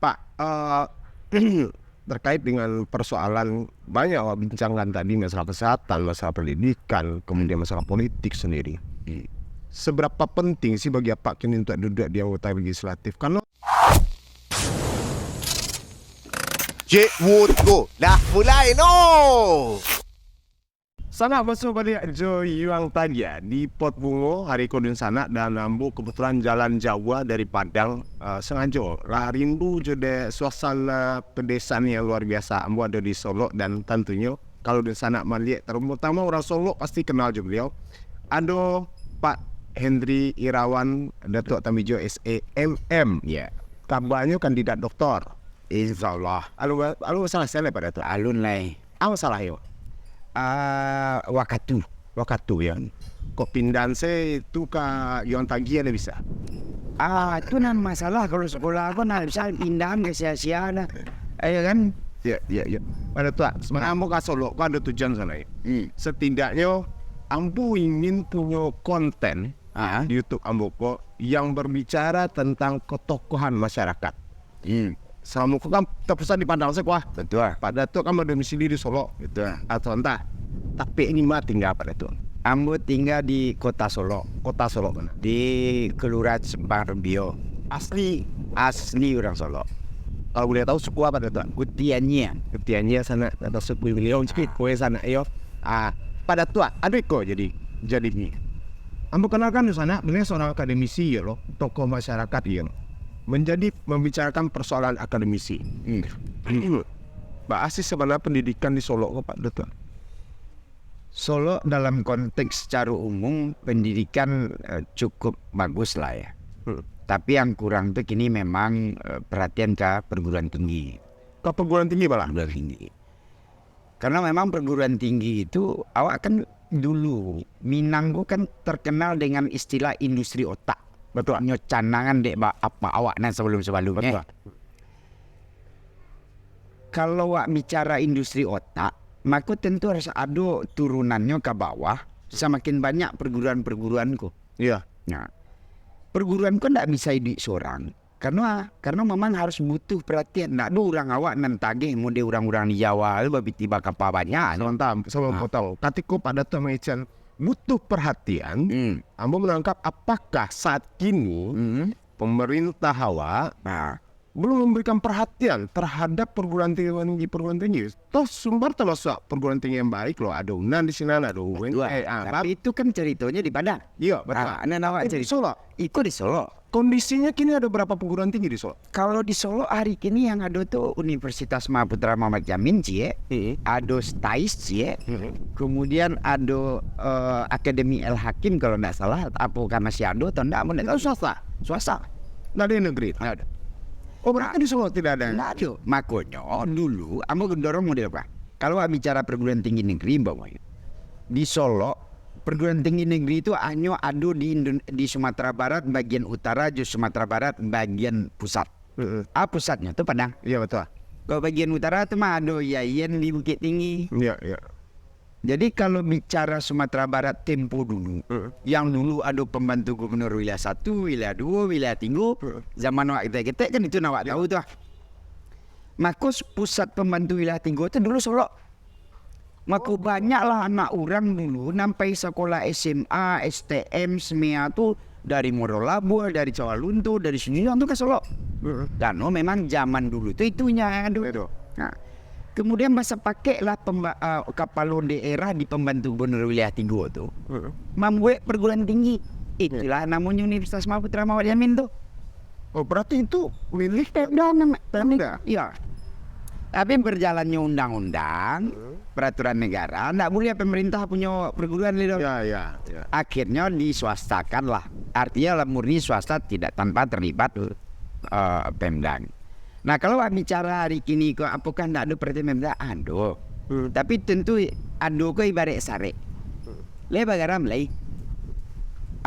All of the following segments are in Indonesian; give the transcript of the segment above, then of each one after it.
Pak, terkait dengan persoalan banyak bincangkan tadi, masalah kesehatan, masalah pendidikan, kemudian masalah politik sendiri. Seberapa penting sih bagi Pak kini untuk duduk di anggota legislatif? Karena Cik Wutku dah mulai no. sana masuk pada Jo yang tadi ya di Pot Bungo hari kodun sana dan ambu kebetulan jalan Jawa dari Padang sengaja lah rindu jode suasana pedesaan yang luar biasa. Ambu ada di Solo dan tentunya kalau di sana melihat terutama orang Solo pasti kenal juga beliau. Ada Pak Hendri Irawan Datuk Tamijo SEMM ya. Kabarnya kandidat doktor. Insyaallah. Alu salah saya pada tu. Alun lai. Apa salah yo? Wakatu. Waktu ya. Kok pindahan saya itu ke yang tagi ada bisa. Itu nan masalah kalau sekolah aku nak bisa pindahan ke sia-sia dah. Ayo kan? Ya. Pada tu, sebenarnya ambo ke Solo, kau ada tujuan sana ya. Setidaknya ambo ingin punya konten di YouTube ambo kok yang berbicara tentang ketokohan masyarakat. Sama kau kan terpusat di Padang saya, wah. Betul. Pada tu kan berdomisili di Solo, Betul. atau entah. Tapi ini mah tinggal pada tu. Ambo tinggal di kota Solo, Kota Solo mana? di Kelurahan Sempang Rebio. Asli. Asli orang Solo. Kalau boleh tahu suku apa tu? Kutiannya. Ketiannya sana atau suku beliau sikit kue sana ayo. Pada tua adik kok jadi ni. Ambo kenalkan di sana beliau seorang akademisi ya loh, tokoh masyarakat ya loh. Menjadi membicarakan persoalan akademisi. Mbak Asis sebenarnya pendidikan di Solo kok Pak Datuk. Solo dalam konteks secara umum pendidikan cukup bagus lah ya. Tapi yang kurang tuh kini memang perhatian ke perguruan tinggi. Ke perguruan tinggi malah. Perguruan tinggi. Karena memang perguruan tinggi itu awak kan dulu Minang kan terkenal dengan istilah industri otak. Betul. Nyocanangan dek apa awak nan sebelum-sebelumnya. Kalau awak bicara industri otak, maka tentu harus ada turunannya ke bawah. Semakin banyak perguruan-perguruanku. Iya. Nah, perguruanku tidak bisa hidup seorang. Karena memang harus butuh perhatian. Tidak ada orang awak nan tagih mode orang-orang di Jawa lebih tiba kapal banyak. Nonton sebelum potong. Ketika pada tu macam butuh perhatian. Ambo menangkap apakah saat kini pemerintah awak belum memberikan perhatian terhadap perguruan tinggi. Toh Sumbar termasuk perguruan tinggi yang baik loh. Ada UNAN di sini, ada UIN. Tapi itu kan ceritanya di Padang. Iya betul. Anak awak Di cerita. Solo. Ikut di Solo. Kondisinya kini ada berapa perguruan tinggi di Solo? Kalau di Solo hari ini yang ada tuh Universitas Mahaputra Muhammad Jamin cie, ada STAIS cie, kemudian ada Akademi El Hakim kalau tidak salah, apakah masih ada atau tidak? Itu swasta. Nggak ada yang negeri. Ada. Oh berarti di Solo tidak ada. Tidak ada. Makanya dulu, kamu mendorong model apa? Kalau bicara perguruan tinggi negeri, di Solo perguruan tinggi negeri itu hanya ada di Sumatera Barat bagian utara, di Sumatera Barat bagian pusat. Pusatnya itu Padang. Iya betul. Kalau bagian utara itu mah ada Yayan di Bukit Tinggi. Iya. Jadi kalau bicara Sumatera Barat tempo dulu, yang dulu ada pembantu gubernur wilayah 1, wilayah 2, wilayah 3, zaman awak kita kan itu awak tahu tuh. Maka pusat pembantu wilayah 3 itu dulu Solo. Maka banyaklah anak orang dulu sampai sekolah SMA, STM, SMEA tuh dari Morolabuh, dari Cawalunto, dari sini tuh ke Solo. Karena memang zaman dulu itunya yang ada. Nah, kemudian masa pakailah kepala daerah di pembantu gubernur wilayah 3 tuh. Membuat perguruan tinggi. Itulah namanya Universitas Mahaputra Muhammad Jamin tuh. Oh berarti itu milik Pemda. Iya. Tapi berjalannya undang-undang, peraturan negara, tidak boleh pemerintah punya perguruan itu. Ya. Akhirnya diswastakan lah. Artinya lah murni swasta tidak tanpa terlibat Pemda. Nah kalau bicara hari ini kok apakah tidak ada perhatian Pemda? Ada. Tapi tentu ada kok ibarat sare. Lepas garam lagi.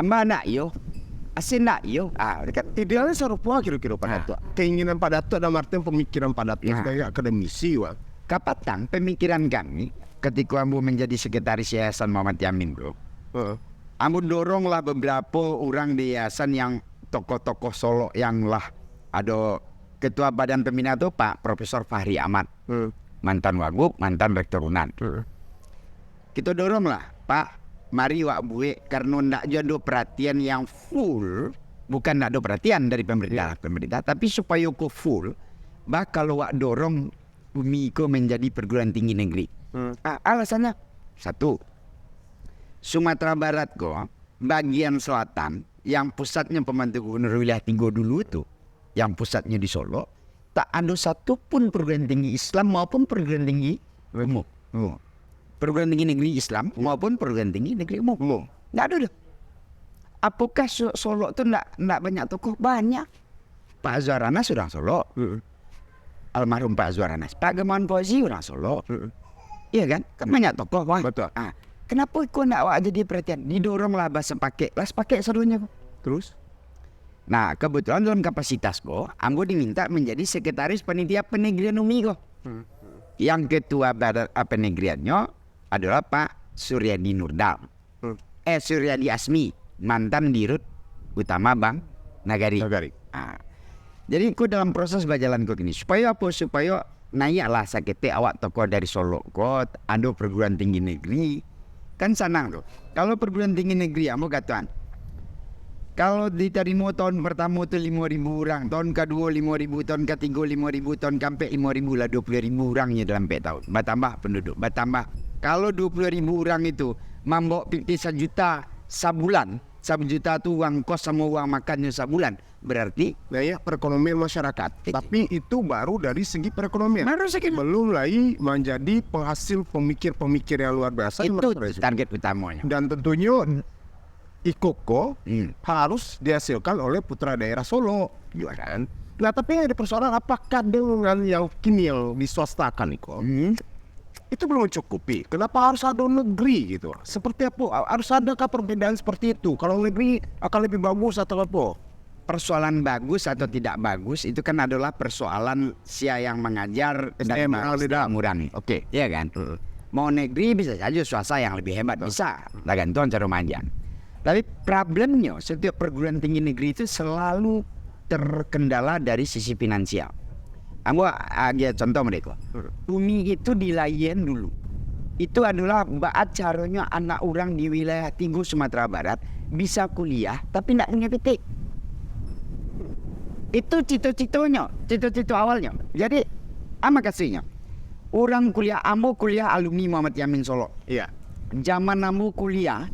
Amba nak yo. Asin nak yo. Kan idealnya serupa kira-kira pada tu. Keinginan pada tu ada artian pemikiran pada tu sebagai akademisi wah. Kapatang pemikiran kami ketika ambu menjadi sekretaris Yayasan Muhammad Yamin bro. Ambu doronglah beberapa orang di yayasan yang tokoh-tokoh Solo yang lah ada ketua badan pembina itu Pak Profesor Fahri Ahmad, mantan Wagub, mantan Rektor UNAN. Kita dorong lah, Pak, mari wak bue karena ndak ada perhatian yang full, bukan ndak ada perhatian dari pemerintah, tapi supaya ko full, bakal wak dorong Umi ko menjadi perguruan tinggi negeri. Alasannya satu, Sumatera Barat ko bagian selatan yang pusatnya pembantu gubernur wilayah Tinggo dulu itu, yang pusatnya di Solo, tak ada satu pun perguruan tinggi Islam maupun perguruan tinggi umum. Perguruan tinggi negeri Islam maupun perguruan tinggi negeri umum. Nggak ada dah. Apakah Solo itu nggak banyak tokoh? Banyak. Pak Azwar Anas orang Solo. Almarhum Pak Azwar Anas. Pak Gamawan Fauzi orang Solo. Iya kan? Kan banyak tokoh. Wah. Betul. Kenapa kau nak awak jadi perhatian? Didoronglah bahasa pakai. Las pakai serunya. Terus? Nah, kebetulan dalam kapasitas kau, Ambo diminta menjadi sekretaris panitia penegrian UMI kau. Yang ketua badan penegriannya adalah Pak Suryadi Nurdal. Suryadi Asmi, mantan dirut utama Bank Nagari. Jadi kau dalam proses berjalan kau ini supaya apa? Supaya naiklah sakit awak tokoh dari Solo kau ada perguruan tinggi negeri. Kan senang tuh. Kalau perguruan tinggi negeri, Ambo katakan, kalau diterima tahun pertama itu 5.000 orang, tahun kedua 5.000, tahun ketiga 5.000, tahun keempat 5.000 lah 20.000 orangnya dalam 4 tahun. Bertambah penduduk, bertambah. Kalau 20.000 orang itu mambok pipi 1 juta sebulan, 1 juta tu uang kos sama uang makannya sebulan, berarti Daya perekonomian masyarakat. Tapi itu baru dari segi perekonomian. baru sekian. Belum lagi menjadi penghasil pemikir-pemikir yang luar biasa. Itu target utamanya. Dan tentunya Ikoko harus dihasilkan oleh putra daerah Solo, gitu kan? Nah, tapi yang ada persoalan apakah dengan yang kini yang diswastakan, Iko, itu belum mencukupi. Kenapa harus ada negeri gitu? Seperti apa? Harus adakah perbedaan seperti itu? Kalau negeri akan lebih bagus atau apa? Persoalan bagus atau tidak bagus itu kan adalah persoalan sia yang mengajar dan mengurangi. Oke. Iya kan? Mau negeri bisa saja swasta yang lebih hebat, bisa. Tergantung cara manjang. Tapi problemnya setiap perguruan tinggi negeri itu selalu terkendala dari sisi finansial. Ambo agak contoh mereka. UMI itu dilayan dulu. Itu adalah baat caranya anak orang di wilayah Tinggo Sumatera Barat bisa kuliah tapi tidak punya PT. Itu cita-cita awalnya. Jadi ama kasihnya. Orang kuliah, Ambo kuliah alumni Muhammad Yamin Solo. Iya. Zaman Ambo kuliah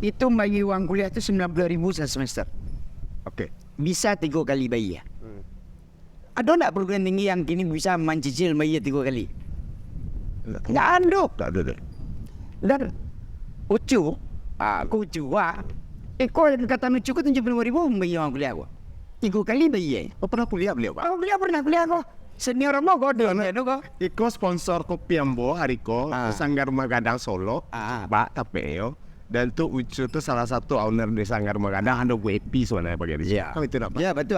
itu bagi uang kuliah itu 90.000 semester. Oke. Bisa 3 kali bayar. Ada enggak perguruan tinggi yang kini bisa mencicil bayar 3 kali? Enggak ada. Tak ada. Dan Ucu, aku Ucu, kau kata Ucu ku 75.000 bayar uang kuliah aku. 3 kali bayar. Oh, pernah kuliah beliau, Pak? Oh, beliau pernah kuliah kok. Senior mau kau dong, kok. Iko sponsor kopi Ambo Hariko Sanggar Magadang Solo, Pak Tapeo. Dan tuh Ucu tuh salah satu owner di Sanggar Magadang, ada WP sebenarnya bagian itu. Iya. Kalau itu apa? Ya betul.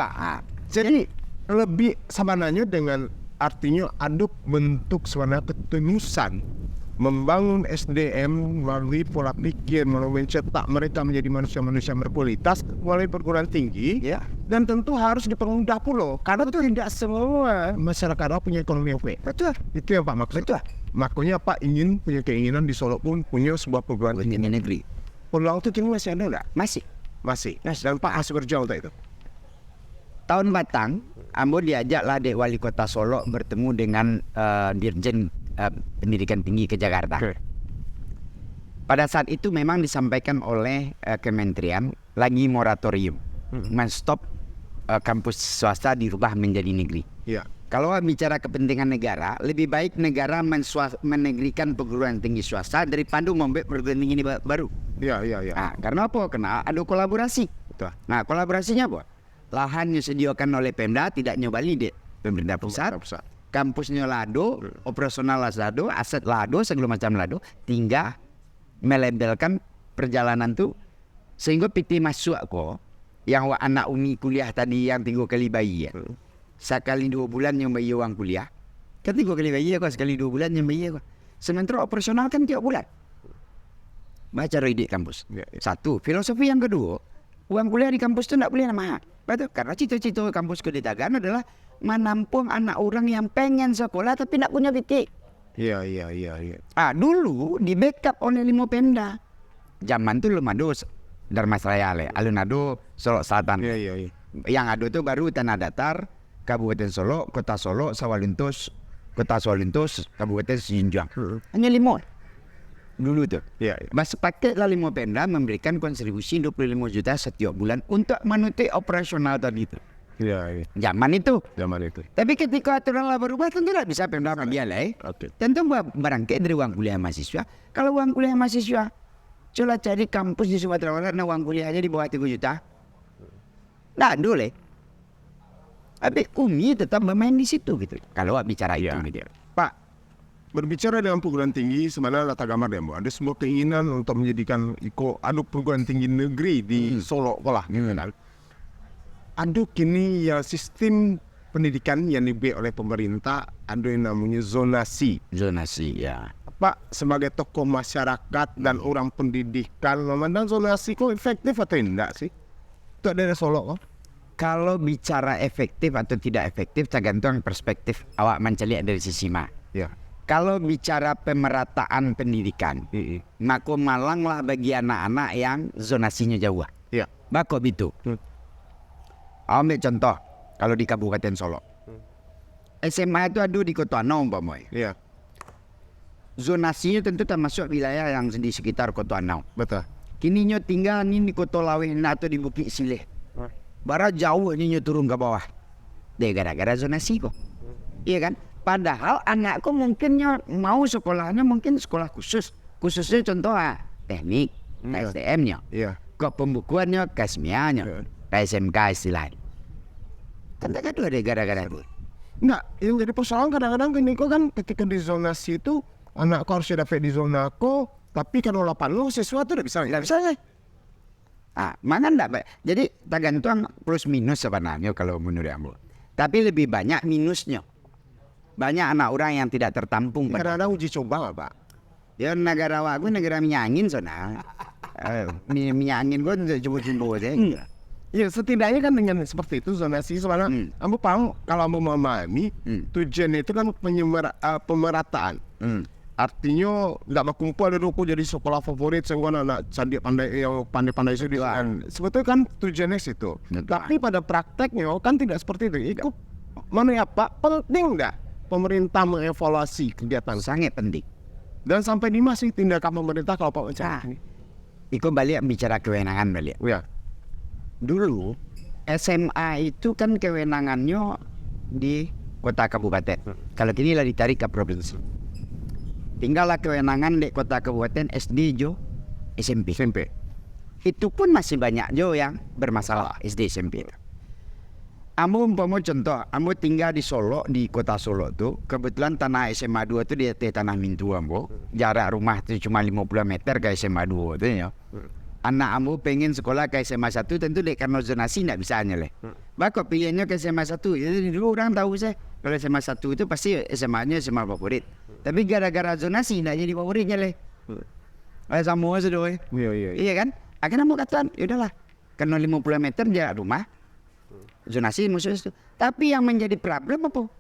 Jadi lebih samananya dengan artinya ada bentuk sebenarnya ketulusan membangun SDM melalui pola pikir, melalui mencetak mereka menjadi manusia-manusia berkualitas melalui perguruan tinggi. Ya. Dan tentu harus dipermudah pula karena tidak semua masyarakat punya ekonomi yang baik. Betul. Itu yang Pak maksud. Betul. Makanya Pak ingin punya keinginan di Solo pun punya sebuah perguruan tinggi negeri. Peluang itu kini masih ada enggak? Masih. Dan Pak masih berjuang untuk itu. Tahun Batang, Ambo diajaklah Dek Wali Kota Solo bertemu dengan Dirjen Pendidikan Tinggi ke Jakarta. Pada saat itu memang disampaikan oleh Kementerian lagi moratorium, menstop kampus swasta dirubah menjadi negeri. Iya. Kalau bicara kepentingan negara, lebih baik negara menegrikan perguruan tinggi swasta daripada membuat perguruan tinggi baru. Iya. Nah, karena apa? Karena ada kolaborasi. Betul. Nah, kolaborasinya apa? Lahan yang disediakan oleh Pemda tidak nyobali deh pemerintah pusat. Kampusnya lado, operasional lado, aset lado, segala macam lado, tinggal melabelkan perjalanan tuh sehingga PT masuk kok. Yang anak umi kuliah tadi yang 3 kali bayar. Sekali 2 bulan yang bayar uang kuliah. Kan 3 kali bayar kok, sekali 2 bulan yang bayar kok. Sementara operasional kan tiap bulan. Baca ide kampus. Satu, filosofi yang kedua, uang kuliah di kampus itu tidak boleh mahal. Betul? Karena cita-cita kampus Kedetagan adalah menampung anak orang yang pengen sekolah tapi tidak punya titik. Iya. Dulu di backup oleh Limo Pemda. Zaman tuh belum ada Dharmasraya le, alun ado Solo Selatan. Iya. Yang ada tuh baru Tanah Datar, Kabupaten Solo, Kota Solo, Sawaluntos, Kota Sawaluntos, Kabupaten Sinjang. Hanya 5 dulu tuh. Iya. Mas paketlah Limo Pemda memberikan kontribusi 25 juta setiap bulan untuk menutup operasional tadi itu. Iya. Zaman itu. Zaman itu. Tapi ketika aturan lah berubah tentu tidak bisa Pemda ambil lah. Oke. Tentu barangkali dari uang kuliah mahasiswa. Kalau uang kuliah mahasiswa, coba cari kampus di Sumatera Barat, nah uang kuliahnya di bawah 3 juta. Nah, dulu. Tapi Umi tetap bermain di situ gitu. Kalau bicara itu gitu. Pak, berbicara dengan perguruan tinggi, sebenarnya Lata Gamar ya, Bu. Ada semua keinginan untuk menjadikan perguruan tinggi negeri di Solo lah. Ada kini ya sistem pendidikan yang dibuat oleh pemerintah, ada yang namanya zonasi. Zonasi ya. Pak, sebagai tokoh masyarakat dan orang pendidikan, memandang zonasi kok efektif atau tidak sih? Itu ada di Solo kok. Kalau bicara efektif atau tidak efektif tergantung perspektif awak menceliak dari sisi mana. Ya. Kalau bicara pemerataan pendidikan, maka Malang lah bagi anak-anak yang zonasinya jauh. Ya. Bako itu. Ambil contoh, kalau di Kabupaten Solo. SMA itu ada di Kota Anau umpamanya. Iya. Zonasinya tentu termasuk wilayah yang di sekitar Kota Anau. Betul. Kini nyo tinggal ni di Kota Laweh atau di Bukit Sileh. Bara jauh ni nyo turun ke bawah. Dia gara-gara zonasi kok. Iya kan? Padahal anakku mungkin nyo mau sekolahnya mungkin sekolah khusus. Khususnya contoh teknik, STM-nya. Iya. Kok pembukuannya KSMIA-nya. SMK istilahnya. Tentu kan ada gara-gara itu. Enggak, yang jadi persoalan kadang-kadang gini kok kan ketika di zonasi itu anakku harus dapat di zona ko, tapi kalau lapan lo sesuatu udah bisa. Tidak bisa ya. Mana enggak baik. Jadi tergantung plus minus sebenarnya kalau menurut Ambo. Tapi lebih banyak minusnya. Banyak anak orang yang tidak tertampung. Kadang-kadang uji coba nggak Pak? Ya negara aku negara minyak angin sana. Minyak angin gue coba-coba aja. Ya setidaknya kan dengan seperti itu zonasi sebenarnya Ambo paham kalau Ambo memahami tujuan itu kan pemerataan. Artinya nggak berkumpul ada ruku jadi sekolah favorit sehingga anak candik pandai yang pandai-pandai itu kan sebetulnya kan tujuannya situ. Tapi pada prakteknya kan tidak seperti itu. Itu mana ya Pak, penting nggak pemerintah mengevaluasi kegiatan? Sangat penting. Dan sampai di mana sih tindakan pemerintah kalau Pak bicara ini? Ikut balik bicara kewenangan balik. Ya. Dulu SMA itu kan kewenangannya di kota kabupaten. Kalau kini lah ditarik ke provinsi. Tinggallah kewenangan di kota kabupaten SD jo SMP. Itu pun masih banyak jo yang bermasalah SD SMP. Ambo umpama contoh, ambo tinggal di Solo, di kota Solo tuh, kebetulan tanah SMA 2 tuh di tanah Mintu ambo. Jarak rumah itu cuma 50 meter ke SMA 2 tuh ya. Anak ambo pengen sekolah ke SMA 1 tentu dek karena zonasi tidak bisa nyeleh. Bakal pilihnya ke SMA 1. Jadi dulu orang tahu saya kalau SMA 1 itu pasti SMA-nya SMA favorit. Tapi gara-gara zonasi tidak jadi favoritnya leh. Sama sudah. Iya kan? Akhirnya mau katakan, yaudahlah. Karena 50 meter jarak rumah, zonasi maksudnya itu. Tapi yang menjadi problem apa?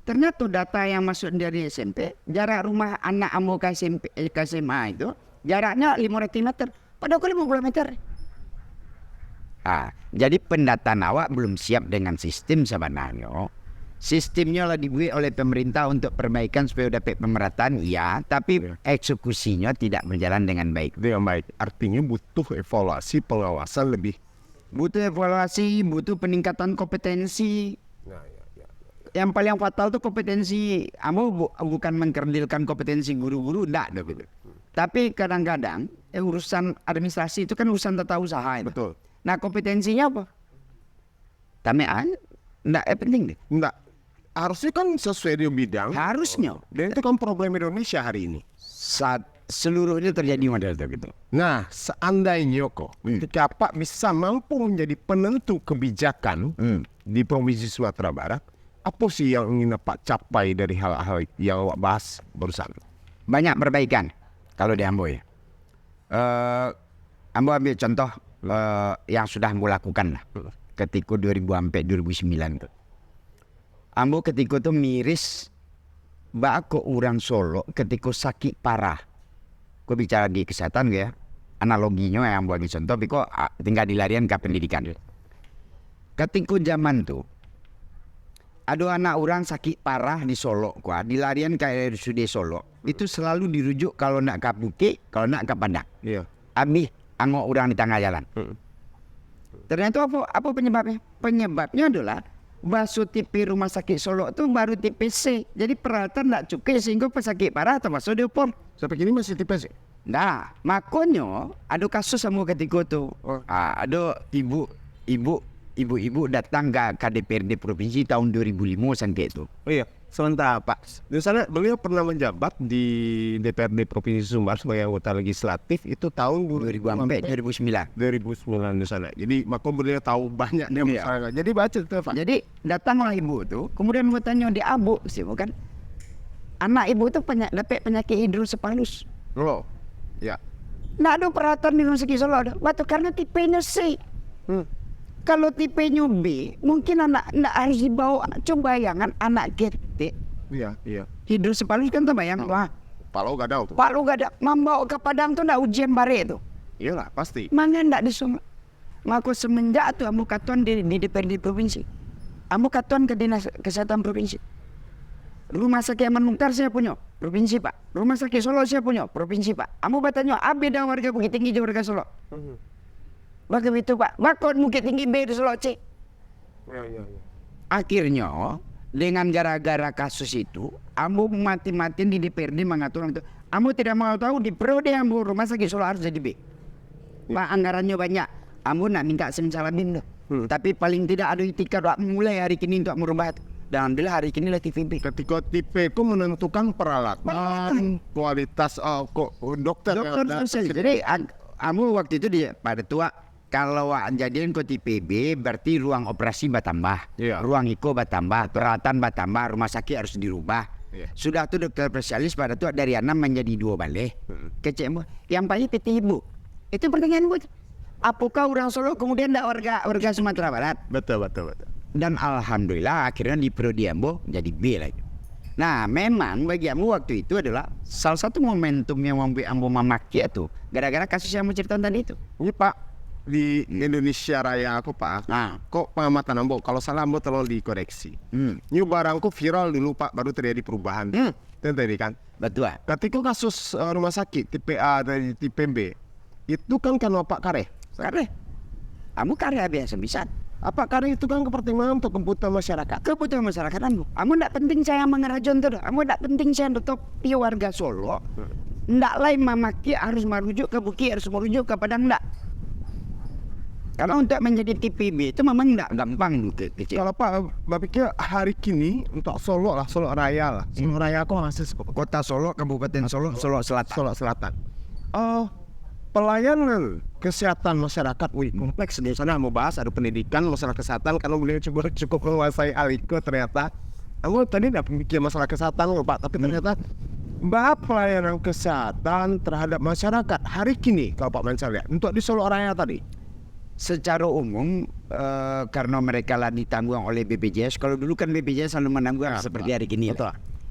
Ternyata data yang masuk dari SMP, jarak rumah anak ambo ke SMA itu jaraknya 500 meter. Padahal 50 meter. Jadi pendataan awak belum siap dengan sistem sebenarnya. Sistemnya lah dibuat oleh pemerintah untuk perbaikan supaya dapat pemerataan, ya. Tapi eksekusinya tidak berjalan dengan baik. Dengan baik. Artinya butuh evaluasi pengawasan lebih. Butuh evaluasi, butuh peningkatan kompetensi. Yang paling fatal tuh kompetensi. Kamu bukan mengkerdilkan kompetensi guru-guru, enggak gitu. Tapi kadang-kadang urusan administrasi itu kan urusan tata usaha. Betul. Nah kompetensinya apa? Tamean? Enggak penting deh. Enggak. Harusnya kan sesuai dengan bidang. Harusnya. Dan itu kan problem Indonesia hari ini. Saat seluruhnya terjadi model itu gitu. Nah, seandainya kok ketika Pak bisa mampu menjadi penentu kebijakan di Provinsi Sumatera Barat, apa sih yang ingin Pak capai dari hal-hal yang Pak bahas barusan? Banyak perbaikan kalau di Ambo ya. Ambo ambil contoh yang sudah Ambo lakukan lah ketika 2000 sampai 2009 tuh. Ambo ketika tuh miris bako orang Solo ketika sakit parah. Gue bicara di kesehatan ya. Analoginya yang bagi contoh, biko tinggal dilarian ke pendidikan. Ketika zaman tuh ada anak orang sakit parah di Solo, gua dilarian ke RSUD Solo. Itu selalu dirujuk kalau nak ke Bukit, kalau nak ke Padang. Iya. Ambil angok orang di tengah jalan. Ternyata apa penyebabnya? Penyebabnya adalah basuh tipe rumah sakit Solo itu baru tipe C. Jadi peralatan tak cukup sehingga pesakit parah termasuk diopor. Sampai kini masih tipe sih. Nah, makanya ada kasus sama ketika itu. Ada ibu-ibu datang ke DPRD provinsi tahun 2005 sampai itu. Oh iya, sebentar Pak. Di sana beliau pernah menjabat di DPRD Provinsi Sumbar sebagai anggota legislatif itu tahun 2009. 2009 di sana. Jadi maka beliau tahu banyak dia masyarakat. Jadi baca tuh Pak. Jadi datanglah ibu tuh, kemudian mau tanya di abu sih, bukan? Anak ibu tuh dapat penyakit hidrosepalus. Oh, ya. Nggak ada peralatan di rumah sakit Solo ada. Batu karena tipenya C. Kalau tipenya B, mungkin anak harus dibawa. Coba bayangan anak getek. Iya. Hidrosepalus kan tuh bayang. Wah, Palau gak ada tuh. Pak lu gak ada. Membawa ke Padang tuh nggak ujian bare itu. Iyalah, pasti. Mana nggak disuruh. Ngaku semenjak tuh amu katuan di DPRD provinsi. Amu katuan ke dinas kesehatan provinsi. Rumah sakit Aman Mukhtar saya punya, provinsi Pak. Rumah sakit Solo saya punya, provinsi Pak. Amu bertanya, beda warga Bukit Tinggi dan warga Solo. Bagaimana itu Pak? Bakon Bukit Tinggi B di Solo C. Iya. Akhirnya dengan gara-gara kasus itu, Amu mati-matian di DPRD mengatur itu. Amu tidak mau tahu di periode Amu rumah sakit Solo harus jadi B. Pak anggarannya banyak. Amu nak minta simsalabim tuh. Tapi paling tidak ada itikad mulai hari ini untuk merubah. Dan alhamdulillah hari ini lah TVB. Ketika tipe itu menentukan peralatan, kualitas dokter. Spesialis. Jadi Amu waktu itu pada tua kalau jadian ke TPB berarti ruang operasi bertambah, ruang iko bertambah, peralatan bertambah, rumah sakit harus dirubah. Sudah tuh dokter spesialis pada tua dari 6 menjadi 2 balik. Kecil yang paling PT Ibu. Itu pertanyaan Bu. Apakah orang Solo kemudian tidak warga Sumatera Barat? Betul. Dan alhamdulillah akhirnya di periode Ambo jadi B lagi. Nah memang bagi Ambo waktu itu adalah salah satu momentum yang membuat Ambo memaki itu gara-gara kasus yang mau cerita tadi itu. Ini Pak, di Indonesia Raya aku Pak, kok pengamatan Ambo kalau salah Ambo terlalu dikoreksi. Ini barangku viral dulu Pak, baru terjadi perubahan. Itu tadi kan. Betul. Ketika kasus rumah sakit tipe A dari tipe B, itu kan Pak Kare. Ambo karya biasa bisa. Apa karena itu kan kepentingan untuk kebutuhan masyarakat? Kebutuhan masyarakat Ambo. Ambo tidak penting saya mengerajon tuh. Ambo tidak penting saya nutup warga Solo. Tidak lain mamaki harus merujuk ke Bukit, harus merujuk ke Padang tidak. Karena untuk menjadi TPB itu memang tidak gampang kecil. Kalau Pak pikir hari kini untuk Solo Raya lah. Solo Raya aku masih Kota Solo, Kabupaten Solo, Solo Selatan. Pelayanan kesehatan masyarakat, kompleks di sana mau bahas ada pendidikan masalah kesehatan kalau beliau cukup menguasai aliko ternyata. Aku tadi tidak mikir masalah kesehatan Pak, tapi ternyata pelayanan kesehatan terhadap masyarakat hari kini kalau Pak Mansur lihat untuk di Solo Raya tadi. Secara umum karena mereka lah ditanggung oleh BPJS. Kalau dulu kan BPJS selalu menanggung seperti hari ini.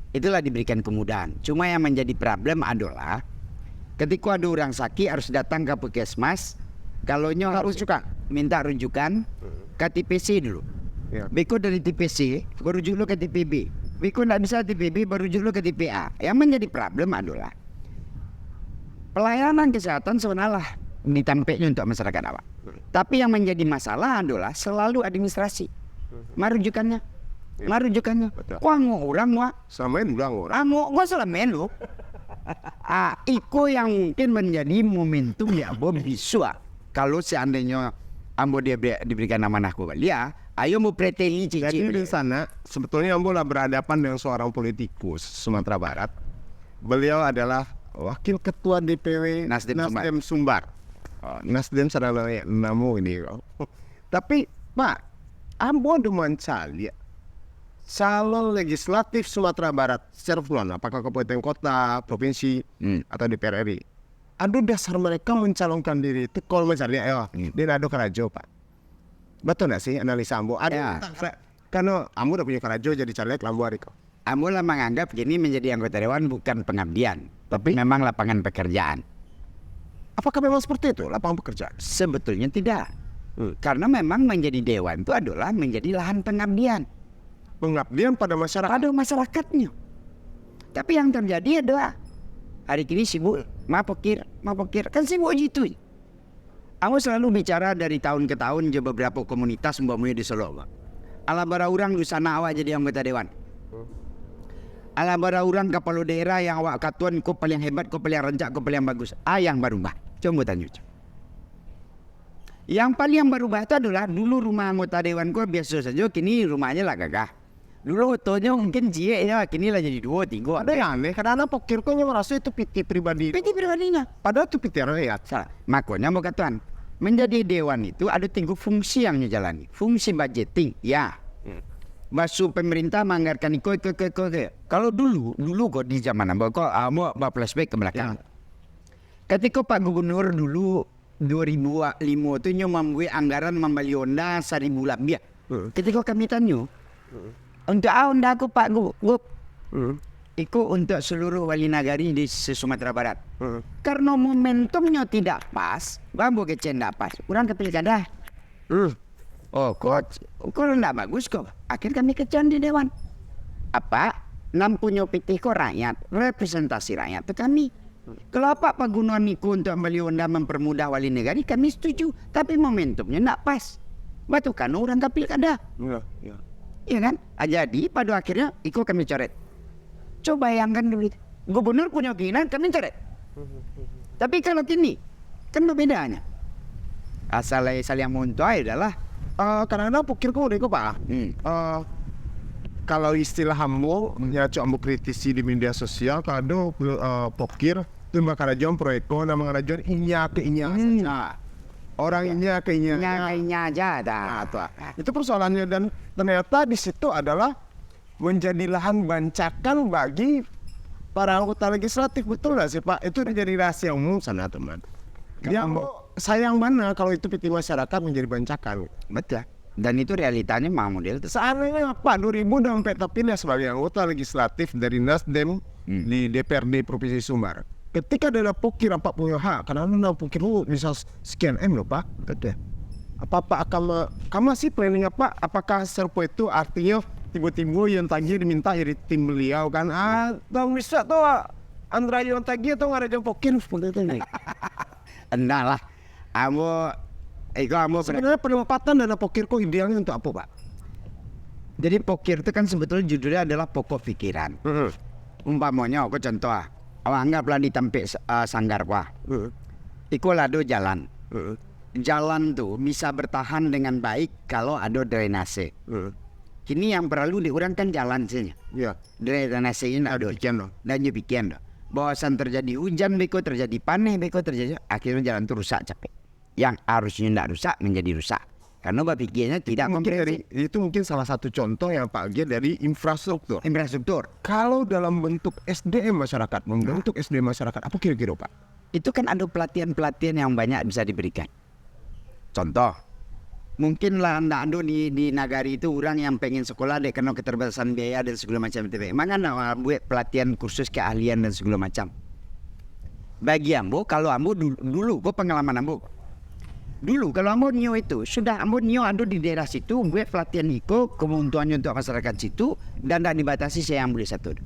Itulah diberikan kemudahan. Cuma yang menjadi problem adalah ketika ada orang sakit harus datang ke puskesmas, kalaunya harus minta rujukan ke TPC dulu. Beko dari TPC baru rujuk lo ke TPB. Beko tidak bisa TPB baru rujuk lo ke TPA. Yang menjadi problem adalah pelayanan kesehatan sebenarnya ditampaknya untuk masyarakat awak. Tapi yang menjadi masalah adalah selalu administrasi. Marujukannya. Kau orang wah. Samain orang. Gua selamain lo. Iko yang mungkin menjadi momentum ya Bob bisa. Kalau seandainya Ambo dia diberikan amanah ke Balia, ayo mau preteli cici. Jadi di sana sebetulnya Ambo lah berhadapan dengan seorang politikus Sumatera Barat. Beliau adalah wakil ketua DPW Nasdem Sumbar. Nasdem sadar namu ini. Tapi Pak, Ambo demen cali calon legislatif Sumatera Barat secara keseluruhan, apakah kabupaten kota, provinsi, atau DPR RI, ada dasar mereka mencalonkan diri itu kalau mencari dia ada kerajo Pak. Betul nggak sih analisa Ambo? Ada Karena kamu udah punya karajo jadi caleg lambu hari kau. Ambo lah menganggap gini menjadi anggota dewan bukan pengabdian, tapi memang lapangan pekerjaan. Apakah memang seperti itu lapangan pekerjaan? Sebetulnya tidak. Karena memang menjadi dewan itu adalah menjadi lahan pengabdian Pengabdian pada masyarakat. pada masyarakatnya. Tapi yang terjadi adalah hari ini sibuk mapokir, kan sibuk gitu. Aku selalu bicara dari tahun ke tahun je beberapa komunitas umpamanya di Solo. Ala bara orang di sana awak jadi anggota dewan. Ala bara orang kepala daerah yang awak katuan kau paling hebat, kau paling rancak, kau paling bagus. Yang berubah. Coba tanya. Yang paling berubah itu adalah dulu rumah anggota dewan kau biasa saja, kini rumahnya lah gagah. Dulu fotonya mungkin cie ya, kini lah jadi 2, 3. Ada yang aneh, karena pokir kau yang merasa itu PT pribadi. PT pribadinya. Padahal itu PT rakyat. Salah. Makanya mau katakan, menjadi dewan itu ada tinggu fungsi yang dijalani. Fungsi budgeting, ya. Masuk pemerintah menganggarkan ke. Kalau dulu kok di zaman apa kok mau flashback ke belakang. Ketika Pak Gubernur dulu 2005 itu membuat anggaran membeli Honda 1.000 lebih. Ketika kami tanya, untuk Honda aku Pak Gub, itu untuk seluruh wali nagari di Sumatera Barat. Karena momentumnya tidak pas, bambu kecil tidak pas, kurang ke pilkada. Oh, kok tidak bagus kok. Akhir kami kecan di dewan. Apa? Nampunya PT kok rakyat, representasi rakyat itu kami. Kalau Pak Gunawan Niko untuk beli Honda mempermudah wali negari, kami setuju. Tapi momentumnya tidak pas. Batu kan orang ke pilkada. Iya kan? Jadi pada akhirnya ikut kami coret. Coba bayangkan dulu. Gubernur punya keinginan kami coret. Tapi kalau kini kan berbedanya. Asal yang muncul adalah Kadang-kadang pokir kau udah Pak. Kalau istilah hambo, ya coba kritisi di media sosial, kalau pokir itu bakal rajon proyeko, nama rajon inya ke inya saja. Orang inya ke inya. Inya aja dah. Itu persoalannya, dan ternyata di situ adalah menjadi lahan bancakan bagi para anggota legislatif. Betul nggak sih Pak? Itu menjadi rahasia umum sana teman. Dia sayang mana kalau itu PT masyarakat menjadi bancakan. Betul. Dan itu realitanya memang model itu. Seandainya Pak 2000 sampai terpilih sebagai anggota legislatif dari Nasdem di DPRD Provinsi Sumbar. Ketika ada pokir apa punya hak, karena ada pokir lu bisa sekian M loh Pak. Betul. Apa akan kamu sih planning apa? Apakah serpo itu artinya tiba-tiba yang tadi diminta dari tim beliau kan? Tahu bisa tuh Andra yang tadi atau ngarajan pokir seperti itu nih. Enggak lah. Sebenarnya penempatan dana pokir kok idealnya untuk apa Pak? Jadi pokir itu kan sebetulnya judulnya adalah pokok pikiran. Umpamanya aku contoh, anggaplah di tempat sanggar wah. Iku lado jalan. Jalan tuh bisa bertahan dengan baik kalau ada drainase. Kini yang perlu diurangkan jalan saja. Ya. Drainase ini ada. Dan bikin bahwasan terjadi hujan beko, terjadi panen beko, terjadi akhirnya jalan itu rusak capek. Yang harusnya tidak rusak menjadi rusak karena berpikirnya tidak komprehensif. Itu mungkin salah satu contoh yang Pak G dari infrastruktur. Kalau dalam bentuk SDM masyarakat, membentuk SDM masyarakat, apa kira-kira Pak? Itu kan ada pelatihan yang banyak bisa diberikan. Contoh, mungkin lah anda ada di nagari itu orang yang pengen sekolah deh karena keterbatasan biaya dan segala macam itu. Mana buat pelatihan kursus keahlian dan segala macam. Bagi ambo, kalau ambo dulu pengalaman ambo. Dulu kalau ambo nio itu sudah ambo nio ada di daerah situ buat pelatihan itu keuntungannya untuk masyarakat situ dan tidak dibatasi saya ambil satu.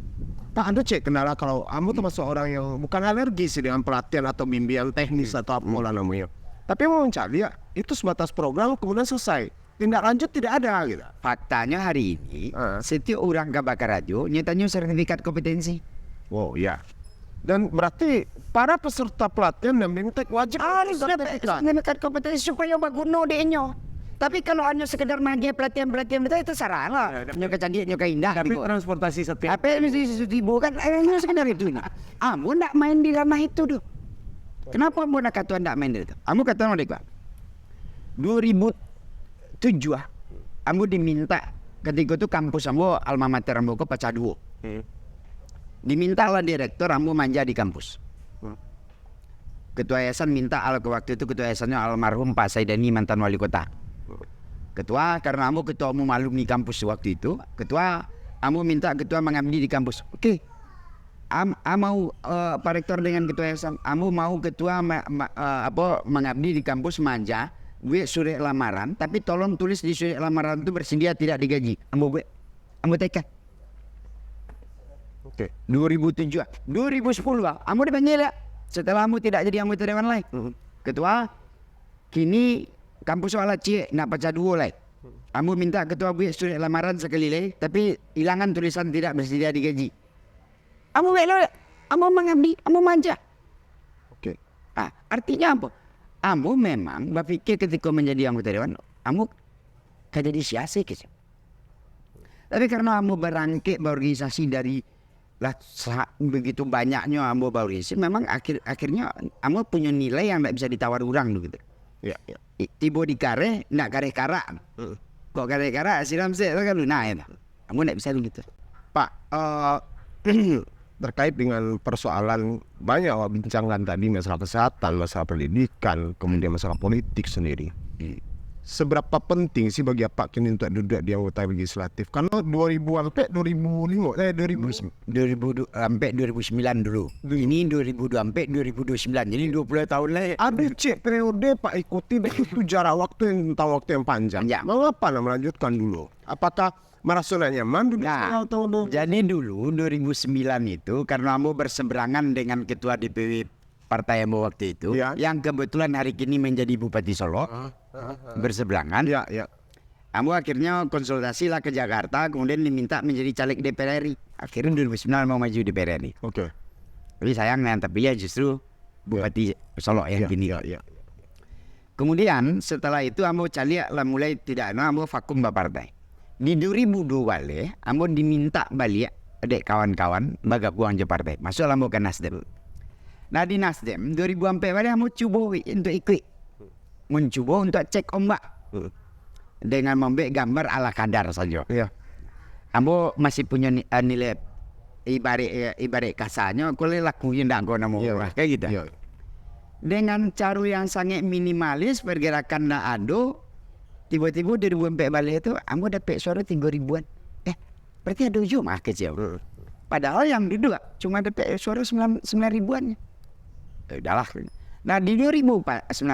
Pak Anda cek kendala kalau ambo termasuk orang yang bukan alergi sih dengan pelatihan atau bimbingan teknis atau apa namanya. Tapi mau mencari ya itu sebatas program kemudian selesai. Tindak lanjut tidak ada gitu. Faktanya hari ini setiap orang ke bakar radio nyatanya sertifikat kompetensi. Wow ya. Dan berarti para peserta pelatihan dan BIMTEK wajib harus sertifikat kompetensi supaya berguna dehnya. Tapi kalau hanya sekedar magi pelatihan itu salah lah. Nyoka canggih, nyoka indah. Tapi transportasi setiap. Tapi mesti bukan hanya sekedar itu. Ambo nak main di ranah itu tuh. Kenapa ambo nak katuan nak main di itu? Ambo kata mereka 2007 ambo diminta ketika itu kampus ambo alma mater ambo ke pecah dua. Dimintalah direktur ambo manja di kampus. Ketua yayasan minta waktu itu ketua yayasannya almarhum Pak Saidani mantan wali kota. Ketua, karena ambo ketua umum alumni kampus waktu itu, ketua, ambo minta ketua mengabdi di kampus. Oke. Mau Pak Rektor dengan ketua yayasan, ambo mau ketua mengabdi di kampus Maja, gue surat lamaran, tapi tolong tulis di surat lamaran itu bersedia tidak digaji. Ambo tekad. Oke. 2007, 2010, ambo dipanggil ya. Setelah ambo tidak jadi anggota dewan lagi. Ketua, kini kampus soal cie nak baca dua lagi. Ambo minta ketua gue surat lamaran sekali lagi, tapi hilangan tulisan tidak bersedia digaji. Ambo belok, ambo mengabdi, ambo manja. Oke. Artinya apa? Ambo memang berpikir ketika menjadi anggota dewan, ambo kayak jadi sia-sia gitu. Tapi karena ambo berangkit berorganisasi dari begitu banyaknya ambo berorganisasi, memang akhirnya ambo punya nilai yang tidak bisa ditawar orang gitu. Ya, ya. Tiba di kare, nak kare kara. Kok kare kara siram sih kan lu naik. Ambo tidak bisa gitu. Pak, terkait dengan persoalan banyak awak bincangkan tadi, masalah kesehatan, masalah pendidikan, kemudian masalah politik sendiri. Seberapa penting sih bagi Pak kini untuk duduk di anggota legislatif? Karena 2000 sampai 2005, 2000 sampai 2009 dulu. Ini 2002 sampai 2029. Jadi 20 tahun lah. ada cek periode Pak ikuti dan itu jarak waktu yang tentang waktu yang panjang. Ya. Mengapa nak melanjutkan dulu? Apakah merasa nyaman duduk Nah, atau jadi dulu 2009 itu karena ambo berseberangan dengan ketua DPW partai ambo waktu itu, Ya. yang kebetulan hari ini menjadi Bupati Solo, berseberangan. Ya, ya. Ambo akhirnya konsultasi lah ke Jakarta, kemudian diminta menjadi caleg DPR RI. Akhirnya 2009 mau maju DPR RI. Oke. Tapi sayang yang terpilih justru Bupati Solo yang kini. Ya, ya. Kemudian setelah itu ambo caleg lah mulai tidak ambo vakum partai. Di 2002 balik, ambo diminta balik adek kawan-kawan bergabung je partai. Masuk ambo ke Nasdem. Nah di Nasdem 2004 balik ambo cuba untuk ikut. Mencuba untuk cek ombak. Dengan membuat gambar ala kadar saja. Ya. Ambo masih punya nilai ibarat kasarnya aku lakuin ndak guna mau Iya. kayak gitu. Ya. Dengan cara yang sangat minimalis pergerakan ndak ada. Tiba-tiba 2004 balik itu ambo dapat suara 3.000-an. Berarti ada Jumat kecil. Padahal yang duduk cuma dapat suara 9.000-an. Udahlah. Nah di 2009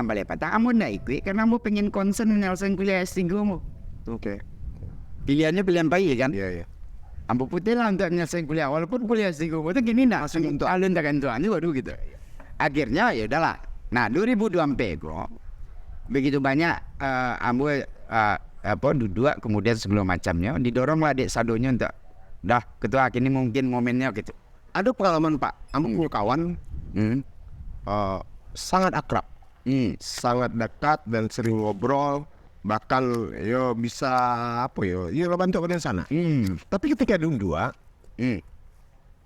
balik patah ambo ndak ikut karena ambo pengen concern menyelesaikan kuliah S3 ambo. Oke. Pilihannya pilihan baik kan? Ya, ya. Ambo putih lah untuk menyelesaikan kuliah walaupun kuliah S3 ambo itu gini ndak langsung untuk alun takkan tuan waduh gitu. Akhirnya ya udahlah. Nah 2024 kok begitu banyak ambo duduk kemudian segala macamnya didoronglah adik sadonya untuk dah ketua kini mungkin momennya gitu. Ada pengalaman Pak, ambo punya kawan sangat akrab, sangat dekat dan sering ngobrol, bahkan yo bisa yo lo bantu kalian sana. Tapi ketika dua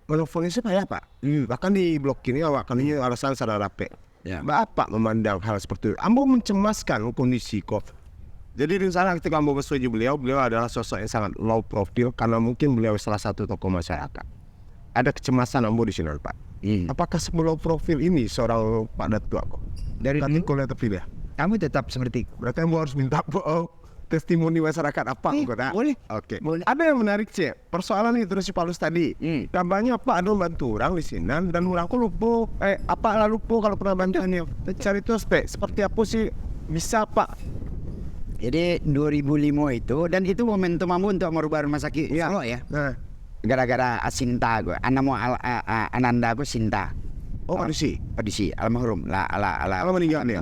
menelponnya sih payah Pak. Bahkan di blog ini awak kali alasan sadar rapi. Ya. Bapak memandang hal seperti itu. Ambo mencemaskan kondisi kok. Jadi di sana ketika ambo bersetuju beliau adalah sosok yang sangat low profile karena mungkin beliau salah satu tokoh masyarakat. Ada kecemasan ambo di sini Pak. Apakah low profil ini seorang Pak Datuk kok? Dari Kan dulu kuliah terpilih. kamu tetap seperti itu. Berarti ambo harus minta testimoni masyarakat apa kok? Boleh. Oke. Boleh. Ada yang menarik sih. Persoalan itu terus si Palus tadi. Kabarnya Pak ada bantu orang di sini dan orang kok lupa apa lupa kalau pernah bantuannya. Cari itu seperti apa sih bisa Pak? Jadi 2005 itu dan itu momentum ambo untuk merubah rumah sakit Solo ya. Nah, Gara-gara Sinta gue, Ananda gue Sinta. oh audisi. Audisi almarhum Kalau meninggal dia.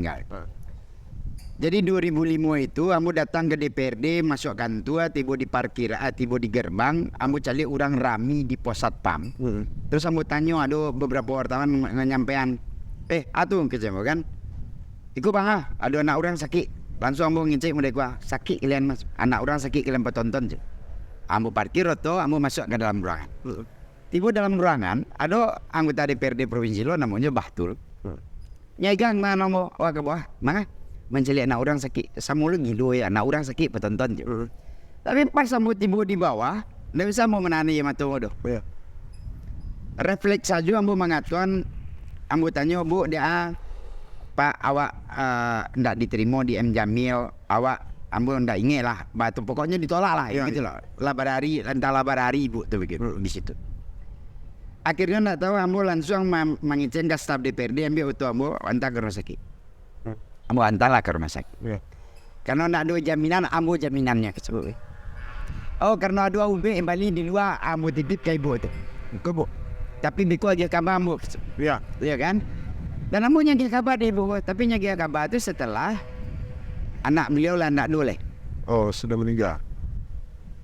Jadi 2005 itu ambo datang ke DPRD, masuk kantor, tiba di parkir, tiba di gerbang, ambo cari orang rami di pos satpam. Terus ambo tanya ada beberapa wartawan menyampaikan, atuh kecema kan? Iku bang ada anak orang sakit. Langsung ambo ngecek mereka, sakit kalian mas, anak orang sakit kalian tonton je. Ambo parkir atau ambo masuk ke dalam ruangan. Tiba dalam ruangan ada anggota DPRD Provinsi Lo namanya Bahtul. Nyegang mana mau ke bawah, mana? Mencari anak orang sakit, sama lu gilo ya, anak orang sakit penonton je. Tapi pas ambo tiba di bawah, ndak bisa mau menani ya mata doh. Ya. Refleks saja ambo mengatakan, ambo tanya bu dia Pak awak ndak diterima di M Jamil, awak ambo ndak inget lah. Batu pokoknya ditolak lah, Iya, gitu loh. Labarari, entah labarari ibu tuh begitu di situ. Akhirnya ndak tahu ambo langsung mengizin ke staf DPRD ambil auto ambo antar ke rumah sakit. Ambo antarlah ke rumah sakit. Iya. Karena ndak ada jaminan, ambo jaminannya gitu. Oh, karena ada UB kembali di luar, ambo titip ke ibu tu. Kau bu. Tapi biko aja kabar ambo. Iya. Ya kan? Dan ambo nyagi kabar deh ibu, tapi nyagi kabar itu setelah anak beliau lah ndak boleh. Oh, sudah meninggal.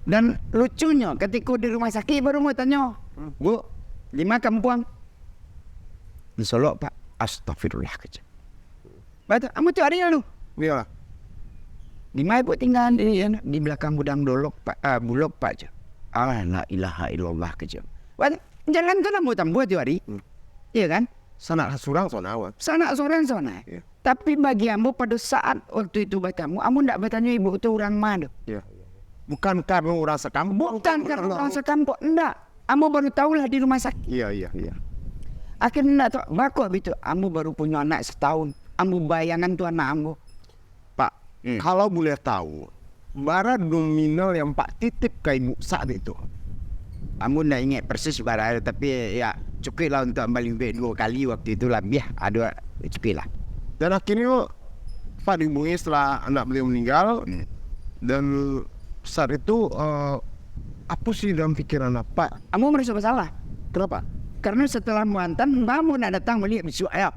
Dan lucunya ketika di rumah sakit baru mau tanya, Bu, di mana kamu puang? Di Solo Pak. Astagfirullah kecil. Batu, kamu tuh ada lu? Iya. Di mana ibu tinggal di belakang gudang dolok Pak, bulog Pak. La ilaha illallah kecil. Batu, jalan tu lah mau tambuh tu hari. Iya kan? Sanak surang sonawa. Sana seorang sana. Iya. Tapi bagi ambo pada saat waktu itu bertemu, ambo ndak bertanya ibu itu orang mana. Iya. Bukan karena orang sekampung. Bukan karena orang sekampung, enggak. Ambo baru tahulah di rumah sakit. Iya. Akhirnya enggak tahu, bakal gitu. Ambo baru punya anak setahun. Ambo bayangan tuh anak ambo. Pak, kalau boleh tahu, bara nominal yang Pak titip ke ibu saat itu. Ambo ndak ingat persis barang, tapi ya cukup lah untuk balik 2 kali waktu itu lebih. Ada cukup lah. Dan akhirnya Pak dihubungi setelah anak beliau meninggal. Dan saat itu apa sih dalam pikiran Pak? Ambo merasa bersalah. Kenapa? Karena setelah muantan, ambo nak datang melihat bisu ayam.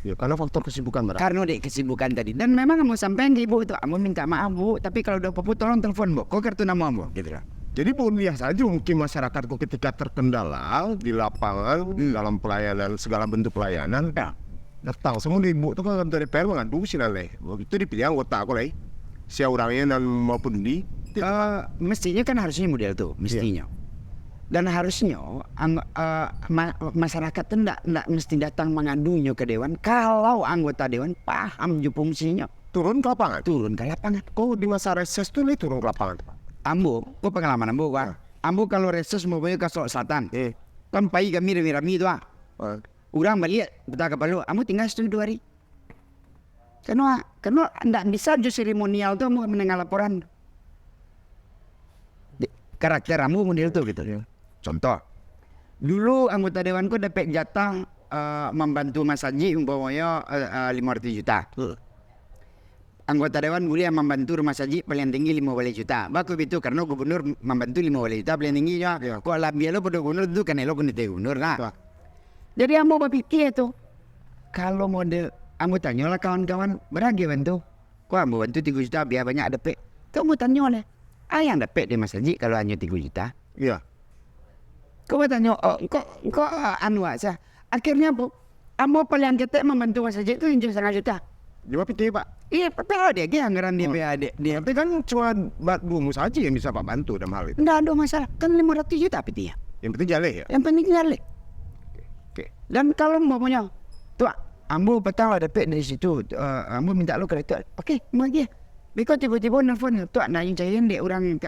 Ya karena faktor kesibukan bara. Karena dek kesibukan tadi. Dan memang ambo sampai ke ibu itu, ambo minta maaf bu. Tapi kalau udah apa-apa tolong telepon bu. Kau kartu nama ambo. Gitu lah. Jadi pun lihat saja mungkin masyarakat kok ketika terkendala di lapangan dalam pelayanan segala bentuk pelayanan datang semua di ibu itu kan kantor DPR mengadu sih nale. Waktu itu dipilih anggota aku lah. Si orangnya dan maupun di Mestinya kan harusnya model tuh, mestinya. Dan harusnya masyarakat itu ndak mesti datang mengadunya ke dewan kalau anggota dewan paham ju fungsinya. turun ke lapangan. Turun ke lapangan. Kok di masa reses tuh nih turun ke lapangan? Ambo, gua pengalaman ambo gua. Ambo kalau reses mau ke Solok Selatan. Kan pai kami rami-rami itu Urang balik betah ke Palu. Ambo tinggal situ 2 hari. Karena ndak bisa ju seremonial tuh mau mendengar laporan. Karakter ambo model tuh gitu. Contoh, dulu anggota dewanku dapat jatah membantu Mas Haji umpamanya 500 juta. Anggota dewan boleh membantu rumah saji paling tinggi 15 juta. Baku itu karena gubernur membantu 15 juta paling tinggi ya. Kok lebih lo pada gubernur itu kan lo kena gubernur lah. Jadi ambo berpikir tu, kalau model ambo tanya lah kawan-kawan beragi bantu. Kok ambo bantu 3 juta biar banyak dapat. Kau mau tanya lah, yang dapat di Mas Haji kalau hanya 3 juta? Iya. Kau mau tanya, kok anu aja. Akhirnya ambo paling ketek membantu Mas Haji itu 1,5 juta. Jawab itu Pak. Iya, PAD dia anggaran dia PAD. Dia Tapi kan cuma bumu saja yang bisa Pak bantu dalam hal itu. enggak ada masalah. Kan 500 juta PT ya. Yang penting jaleh ya. Yang penting nyalik. Oke. Dan kalau umpamanya tuh ambo petang ada dapat dari situ, ambo minta lo kereta. Okey, mau dia. Biko tiba-tiba nelfon tuh nak cairan dia orang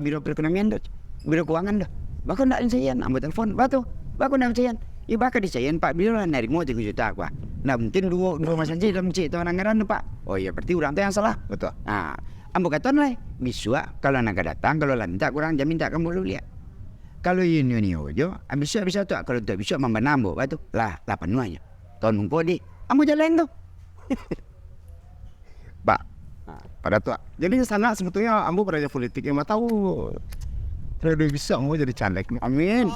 biro perekonomian tu. Biro keuangan dah. Bakal nak cairan, ambo telefon. Batu. Bakal nak cairan. Ya bakal dicairan Pak biro lah nerimo 3 juta gua. Nah, mungkin dua Mas Haji dalam cik tu anggaran tu Pak. Oh iya, berarti orang tu yang salah. Betul. Nah, ambo kata lah, bisa kalau nak datang, kalau lantak kurang jamin tak kamu boleh lihat. Kalau ini aja, bisa tu kalau tak bisa membanambo, batu lah penuhnya. Tahun mungko di, ambo jalan tu. Pak. Pada tuh. Jadi sana sebetulnya ambo peraja politik yang tahu. Saya udah bisa mau jadi caleg. Amin.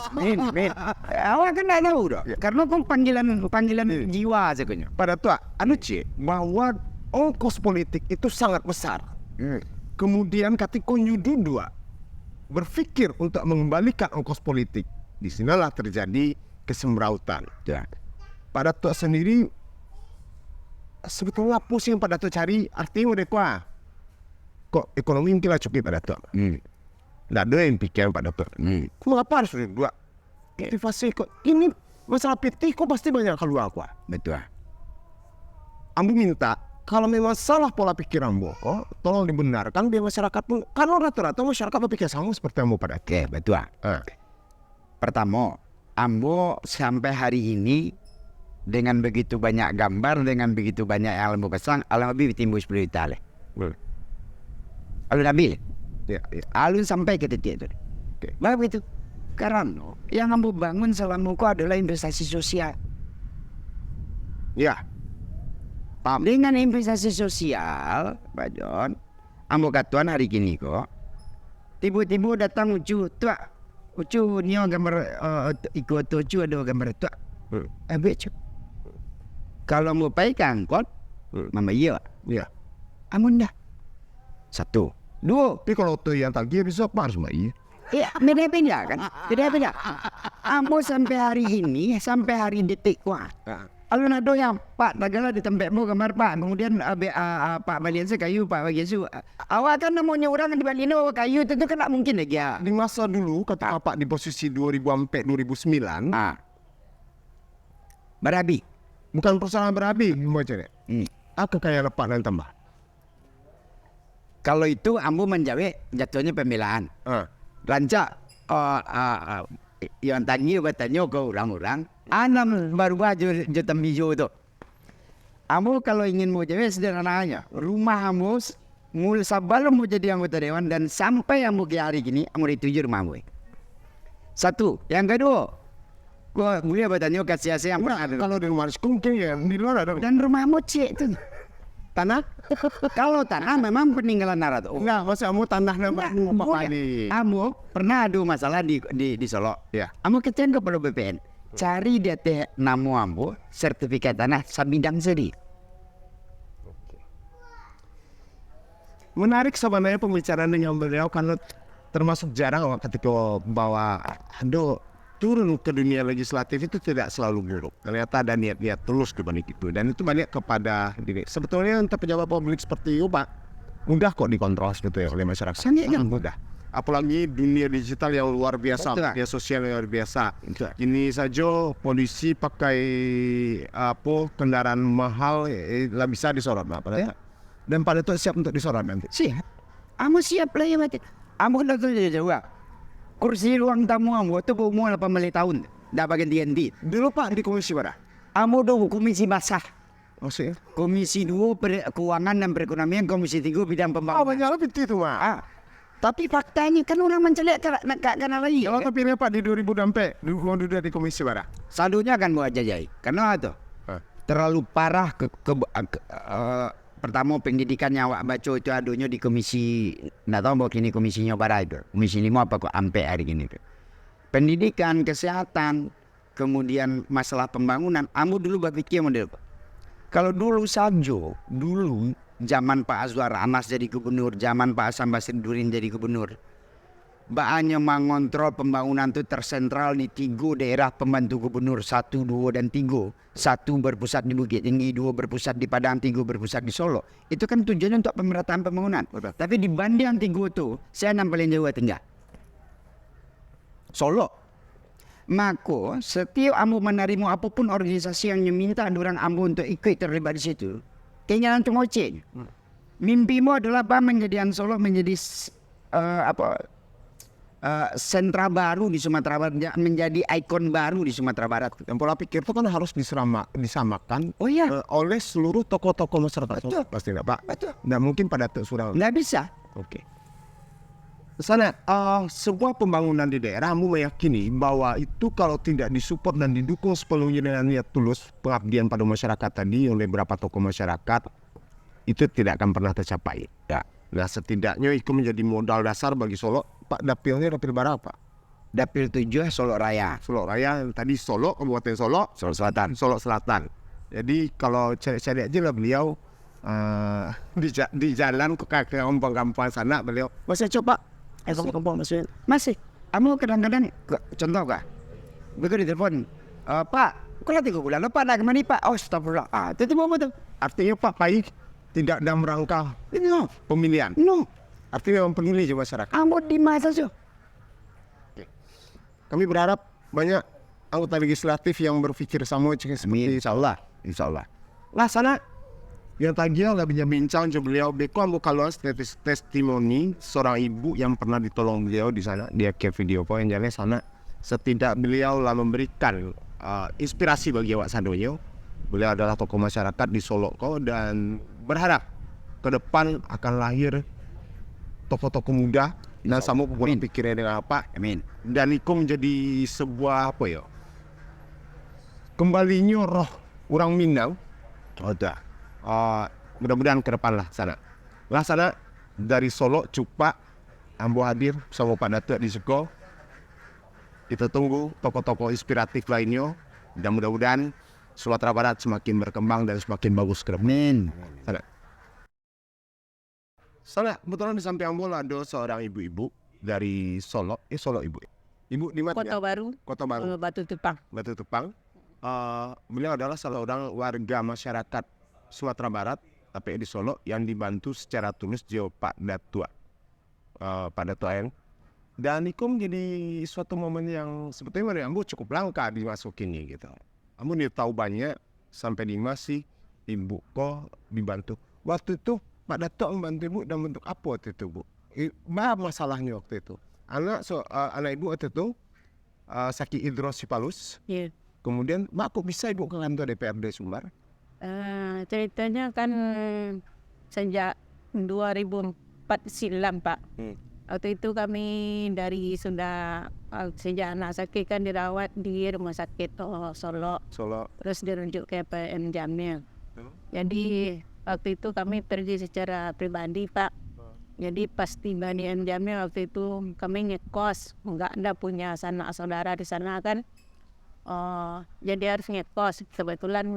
Awak kan tak tahu dah. Karena kau panggilan jiwa saja kau. Pada tuh, anu cik bahwa ongkos politik itu sangat besar. Kemudian ketika nyudu dua berpikir untuk mengembalikan ongkos politik, di sinilah terjadi kesemrautan. Pada tuh sendiri sebetulnya pusing pada tuh cari artinya udah kok ekonomi mungkin lah cukup pada tuh. Nggak ada yang pikiran pada tuh. Kenapa harus dua? Aktivasi kok ini masalah PT kok pasti banyak keluar kuah. Betul. Ambo minta kalau memang salah pola pikir ambo, tolong dibenarkan biar masyarakat pun karena rata-rata masyarakat berpikir sama seperti ambo pada. Oke, betul. Pertama, ambo sampai hari ini dengan begitu banyak gambar, dengan begitu banyak yang ambo pasang, alhamdulillah timbul 10 juta leh. Alun ambil. Ya, ya. Alun sampai ke titik itu. Oke. Baik itu. Karena yang ambo bangun selama ku adalah investasi sosial. Ya. Paham. Dengan investasi sosial, Pak John, ambo katuan hari gini kok. Tiba-tiba datang ucu tua. Ucu ni gambar ikut ucu ada gambar tua. Abis cu. Kalau mau pai kangkot, mama iya. Ya. Amun dah. Satu. Dua. Tapi kalau tuh yang tagih bisa apa harus iya. Iya, beda-beda kan? Beda-beda. Ambo sampai hari ini, sampai hari detik kuat. Alun ada yang Pak tagala di tempatmu gambar Pak. Kemudian Pak balian kayu, Pak bagian su. Awak kan namanya orang di Bali bawa kayu itu kan tak mungkin lagi ya. Di masa dulu ketika Pak di posisi 2004 2009, Berabi. bukan persoalan berabi, baca deh. Apa kayak lepak dan tambah? Kalau itu ambo menjawab jatuhnya pembelaan. Rancak yang tanya bertanya ke orang-orang, anam baru baju jutam hijau itu. Ambo kalau ingin mau jawab sederhananya, rumah ambo mul sebelum mau jadi anggota dewan dan sampai ambo ke hari gini, ambo dituju rumah ambo. Satu, yang kedua, gua boleh bertanya ke siapa yang pernah ada. Kalau di rumah mungkin ya di luar ada. Dan rumah ambo cek itu. Tanah? Kalau tanah memang peninggalan Narato. Enggak, masa kamu tanah nama Pak ini. Amo pernah ada masalah di Solo. Ya. Amo kecen ke Perlu BPN. Cari dia teh namu ambo sertifikat tanah sabidang sedi. Menarik sebenarnya pembicaraan dengan beliau karena termasuk jarang ketika bawa turun ke dunia legislatif itu tidak selalu buruk. Ternyata ada niat-niat tulus dibalik itu dan itu banyak kepada diri. Sebetulnya untuk pejabat publik seperti itu Pak, mudah kok dikontrol sebetulnya oleh masyarakat. Sangat mudah. Apalagi dunia digital yang luar biasa, media sosial yang luar biasa. Ini saja polisi pakai kendaraan mahal lah bisa disorot Pak. Dan pada itu siap untuk disorot nanti. Siap. Amo siap lah ya mati. Amo kan tahu jauh. Kursi ruang tamu amo tu berumur 18 tahun. Dah bagian TNT. Dulu Pak di komisi mana? Amo do komisi basah. Oh sih. Komisi 2 keuangan dan perekonomian, komisi 3 bidang pembangunan. Banyak lebih itu Pak. Tapi faktanya kan orang mencelik karena lagi. Kalau terpilih Pak di 2000 mau duduk di komisi mana? Saldonya akan buat jajai. Karena itu terlalu parah pertama pendidikannya awak baca itu adunya di komisi, nggak tahu bahwa kini komisinya bara itu. Komisi 5 apa kok ampe hari gini tuh. Pendidikan, kesehatan, kemudian masalah pembangunan. Ambo dulu berpikir model. Kalau dulu saja, dulu zaman Pak Azwar Anas jadi gubernur, zaman Pak Hasan Basridurin jadi gubernur. Bahannya mengontrol pembangunan itu tersentral di 3 daerah pembantu gubernur, 1, 2, dan 3. 1 berpusat di Bukit Tinggi, 2 berpusat di Padang, 3 berpusat di Solo. Itu kan tujuannya untuk pemerataan pembangunan. Tapi dibanding yang 3 itu, saya nampilin Jawa Tengah. Solo. Maka setiap ambo menerima apapun organisasi yang meminta orang ambo untuk ikut terlibat di situ, keinginan cuma ocen. Mimpimu adalah menjadikan Solo menjadi sentra baru di Sumatera Barat, menjadi ikon baru di Sumatera Barat. Dan pola pikir itu kan harus disamakan oleh seluruh tokoh-tokoh masyarakat. Betul. Pasti enggak Pak? Betul. Nggak mungkin pada sudah. Nggak bisa. Oke. Sana sebuah pembangunan di daerah, kamu meyakini bahwa itu kalau tidak disupport dan didukung sepenuhnya dengan niat tulus pengabdian pada masyarakat tadi oleh beberapa tokoh masyarakat, itu tidak akan pernah tercapai. Ya. Nah setidaknya itu menjadi modal dasar bagi Solo. Pak dapilnya dapil berapa? Dapil 7 Solo Raya. Solo Raya tadi Solo, Kabupaten Solo, Solo Selatan. Solo Selatan. Jadi kalau cari aja lah beliau di jalan ke kampung-kampung sana beliau masih coba kampung masih. Kamu kadang-kadang contoh kah? Begitu di telepon, Pak, kok lah 3 bulan Pak nak kemana Pak? Oh astagfirullah. Itu apa tuh? Artinya Pak Pai tidak dalam rangka pemilihan. No. Artinya memang pemilih juga masyarakat. Ambo di masa saja. Kami berharap banyak anggota legislatif yang berpikir sama seperti Insyaallah. Insyaallah. lah sana yang tadi nggak bincang coba beliau beko ambo kalau testimoni seorang ibu yang pernah ditolong beliau di sana, dia ke video po yang jalan sana, setidak beliau lah memberikan inspirasi bagi awak Sandoyo. Beliau adalah tokoh masyarakat di Solo dan berharap ke depan akan lahir tokoh-tokoh muda dan sama pola pikirnya dengan apa. Amin. Dan itu menjadi sebuah apa ya? Kembalinya roh orang Minang. Ada. Mudah-mudahan ke depan lah sana. Lah sana dari Solo, Cupak, Ambo hadir sama Pak Datuk di Seko. Kita tunggu tokoh-tokoh inspiratif lainnya. Dan mudah-mudahan Sumatera Barat semakin berkembang dan semakin bagus ke depan. Amin. Sana. Sana, kebetulan di samping Ambo ada seorang ibu-ibu dari Solo. Solo ibu. Ibu di mana? Kota Baru, Kota Baru. Batu Tupang. Batu Tupang. Beliau adalah salah seorang warga masyarakat Sumatera Barat, tapi di Solo yang dibantu secara tulus oleh Pak Datua, Pak Datua Ayang. Dan itu menjadi suatu momen yang sebetulnya dari Ambo cukup langka dimasukinnya gitu. Ambo nih tahu banyak sampai di masih ibu kok dibantu. Waktu itu Pak Datua membantu ibu dan bentuk apa waktu itu bu? Apa masalahnya waktu itu? Anak ibu waktu itu sakit hidrosipalus. Iya. Kemudian, Mbak, kok bisa ibu ke kantor DPRD Sumbar? Ceritanya kan sejak 2004 silam Pak. Waktu itu kami sejak anak sakit kan dirawat di rumah sakit Solo. Terus dirujuk ke PM Jamil. Jadi waktu itu kami pergi secara pribadi Pak. Jadi pas tiba di PM Jamil waktu itu kami ngekos. Nggak ada punya sanak saudara di sana kan. Jadi harus ngekos. Kebetulan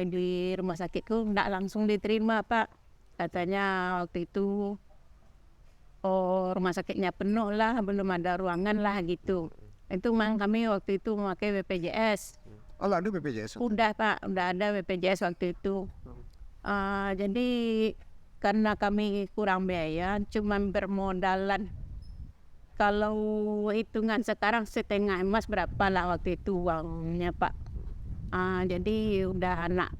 di rumah sakit itu nggak langsung diterima Pak. Katanya waktu itu rumah sakitnya penuh lah, belum ada ruangan lah gitu. Itu memang kami waktu itu memakai BPJS. Oh, ada BPJS? Udah Pak, udah ada BPJS waktu itu. Jadi karena kami kurang biaya, cuman bermodalan. Kalau hitungan sekarang setengah emas berapa lah waktu itu uangnya Pak. Jadi udah anak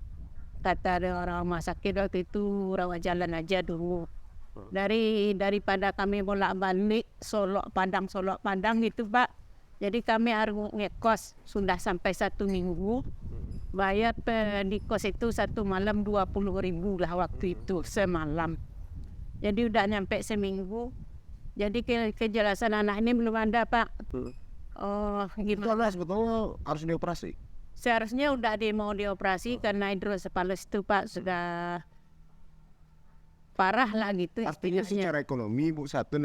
kata orang rumah sakit waktu itu rawat jalan aja dulu. Daripada kami bolak-balik Solo Padang gitu Pak. Jadi kami harus ngekos sudah sampai 1 minggu. Bayar di kos itu 1 malam 20.000 lah waktu itu semalam. Jadi udah nyampe seminggu. Jadi kejelasan anak ini belum ada Pak. Gimana? Sebetulnya harus dioperasi. Seharusnya udah mau dioperasi karena hidrosipalus itu Pak sudah parah lah gitu. Artinya secara ekonomi Bu satu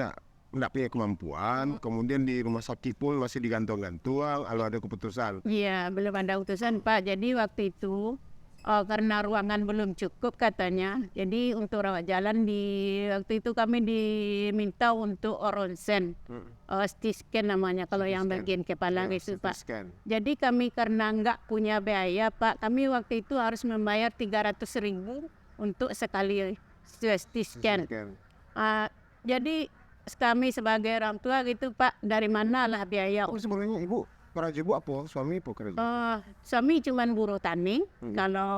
nggak punya kemampuan, kemudian di rumah sakit pun masih digantung-gantung, lalu ada keputusan. Iya, belum ada utusan Pak. Jadi waktu itu karena ruangan belum cukup katanya. Jadi untuk rawat jalan waktu itu kami diminta untuk ronsen, CT scan namanya kalau yang bagian kepala itu Pak. Jadi kami karena nggak punya biaya Pak, kami waktu itu harus membayar 300.000 untuk sekali CT scan. Jadi kami sebagai orang tua gitu Pak, dari mana lah biaya? Sebenarnya Ibu kerja Bu apa? Suami apa kerja? Suami cuman buruh tani. Kalau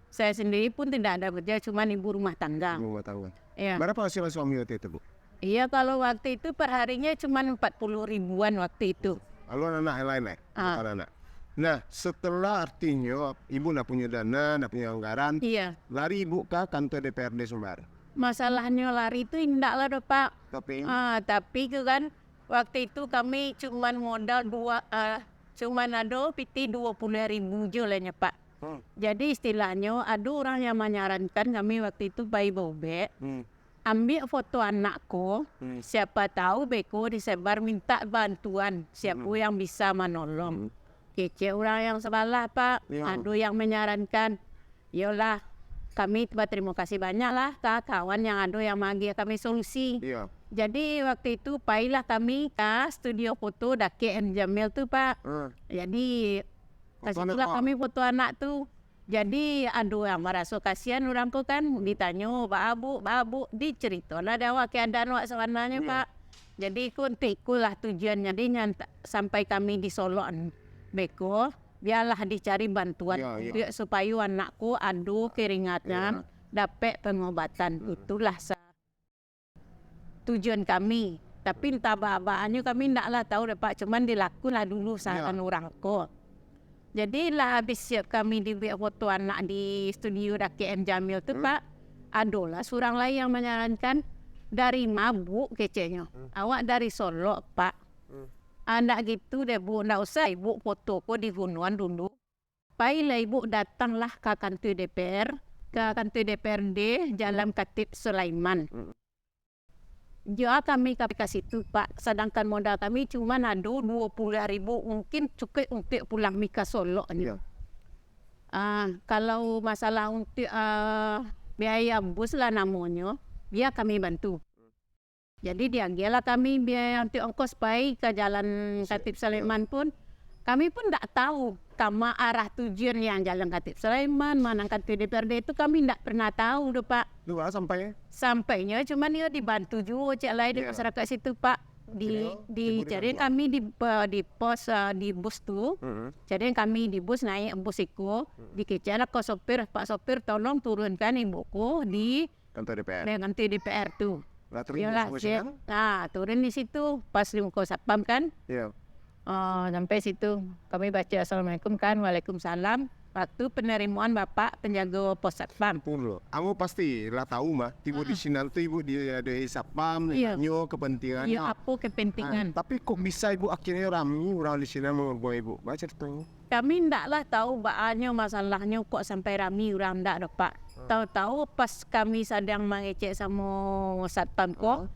saya sendiri pun tidak ada kerja, cuman ibu rumah tangga. Rumah tangga. Iya. Berapa hasil suami waktu itu Bu? Iya, kalau waktu itu perharinya cuman 40.000-an waktu itu. Lalu anak yang lain anak. Nah, setelah artinya Ibu nggak punya dana, nggak punya anggaran, Iya. lari Ibu ke kantor DPRD Sumbar. Masalahnya lari itu indah lah Pak. Tapi itu kan waktu itu kami cuman modal cuman ada PT 20.000 jualnya Pak. Jadi istilahnya ada orang yang menyarankan kami waktu itu bayi bobek. Ambil foto anakku, siapa tahu beko disebar minta bantuan, siapa yang bisa menolong. Kece orang yang sebelah Pak, ada yang menyarankan, yolah kami berterima kasih banyak lah ke kawan yang ada yang bagi kami solusi. Iya. Jadi waktu itu pailah kami ke studio foto Daki M Jamil tuh Pak. Jadi kasihlah kami foto anak tuh. Jadi aduh yang merasa kasihan orang tuh kan ditanya Pak Abu diceritalah dawa keadaan wak sebenarnya Pak. Jadi ikulah tujuannya dia sampai kami di Solo beko biarlah dicari bantuan supaya anakku aduh keringatnya dapat pengobatan. Itulah tujuan kami. Tapi entah bahannya kami ndaklah tahu deh Pak, cuman dilakulah dulu saran orang ko. Jadi lah habis siap kami dibuat foto anak di studio Daki M Jamil tuh Pak, adolah seorang lain yang menyarankan dari Mabuk kecenya. Awak dari Solo, Pak. Anak gitu deh, Bu. Nggak usah Ibu foto ko di Gunungan dulu. Baiklah Ibu datanglah ke kantor DPR, ke kantor DPRD Jalan Khatib Sulaiman. Ya kami ke situ Pak, sedangkan modal kami cuma ada 20.000, mungkin cukup untuk pulang ke Solo. Iya. Kalau masalah untuk biaya bus lah namanya, biar kami bantu. Jadi diambillah kami biaya untuk ongkos baik ke Jalan Khatib Sulaiman pun. Kami pun tidak tahu kama arah tujuan yang Jalan Khatib Sulaiman, mana kantor DPRD itu kami tidak pernah tahu tuh Pak. Lu sampai Sampainya cuman dia dibantu juga cek lain di masyarakat situ Pak. Jadi kami di pos di bus tuh. Jadi kami di bus naik bus itu dikejar ke sopir, Pak sopir tolong turunkan ibuku di kantor DPR. kantor DPR tuh. Lah terus Yalah, turun di situ pas di muka satpam kan. Iya. Sampai situ kami baca assalamualaikum kan, waalaikumsalam. Waktu penerimaan bapak penjaga pos satpam. Dulu, kamu pasti lah tahu mah. Tiba di sini tuh ibu dia ada satpam, nyo kepentingan. Iya, apa kepentingan? Tapi kok bisa ibu akhirnya ramai orang di sini mau ibu? Baca tuh. Kami ndaklah tahu baannya masalahnya kok sampai ramai orang ndak ada Pak. Tahu-tahu pas kami sedang mengecek sama satpam kok.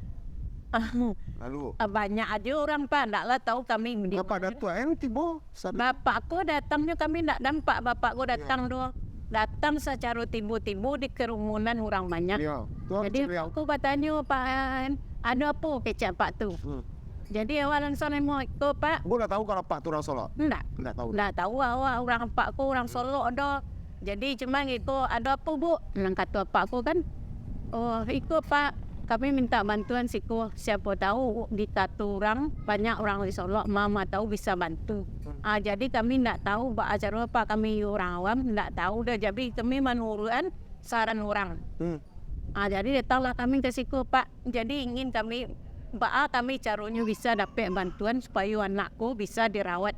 Lalu Banyak aja orang Pak, ndaklah tahu kami. apa datuk tiba? Bapakku datangnya kami ndak nampak bapakku datang doh. Datang secara tiba-tiba di kerumunan orang banyak. Iya. Jadi aku bertanya Pak, ada apa kecap Pak tu? Jadi awal langsung mau ikut Pak. Bu dah tahu kalau Pak tu orang Solo? Ndak. Ndak tahu. Ndak tahu awak orang Pakku orang Solo ada. Jadi cuma gitu ada apa Bu? Nang kata Pakku kan, oh ikut Pak. Kami minta bantuan siku, siapa tahu di satu orang banyak orang di Solo, mama tahu bisa bantu. Jadi kami tidak tahu acara apa, kami orang awam tidak tahu dah. Jadi kami menurutkan saran orang. Jadi datanglah kami ke siku Pak. Jadi ingin kami caranya bisa dapat bantuan supaya anakku bisa dirawat.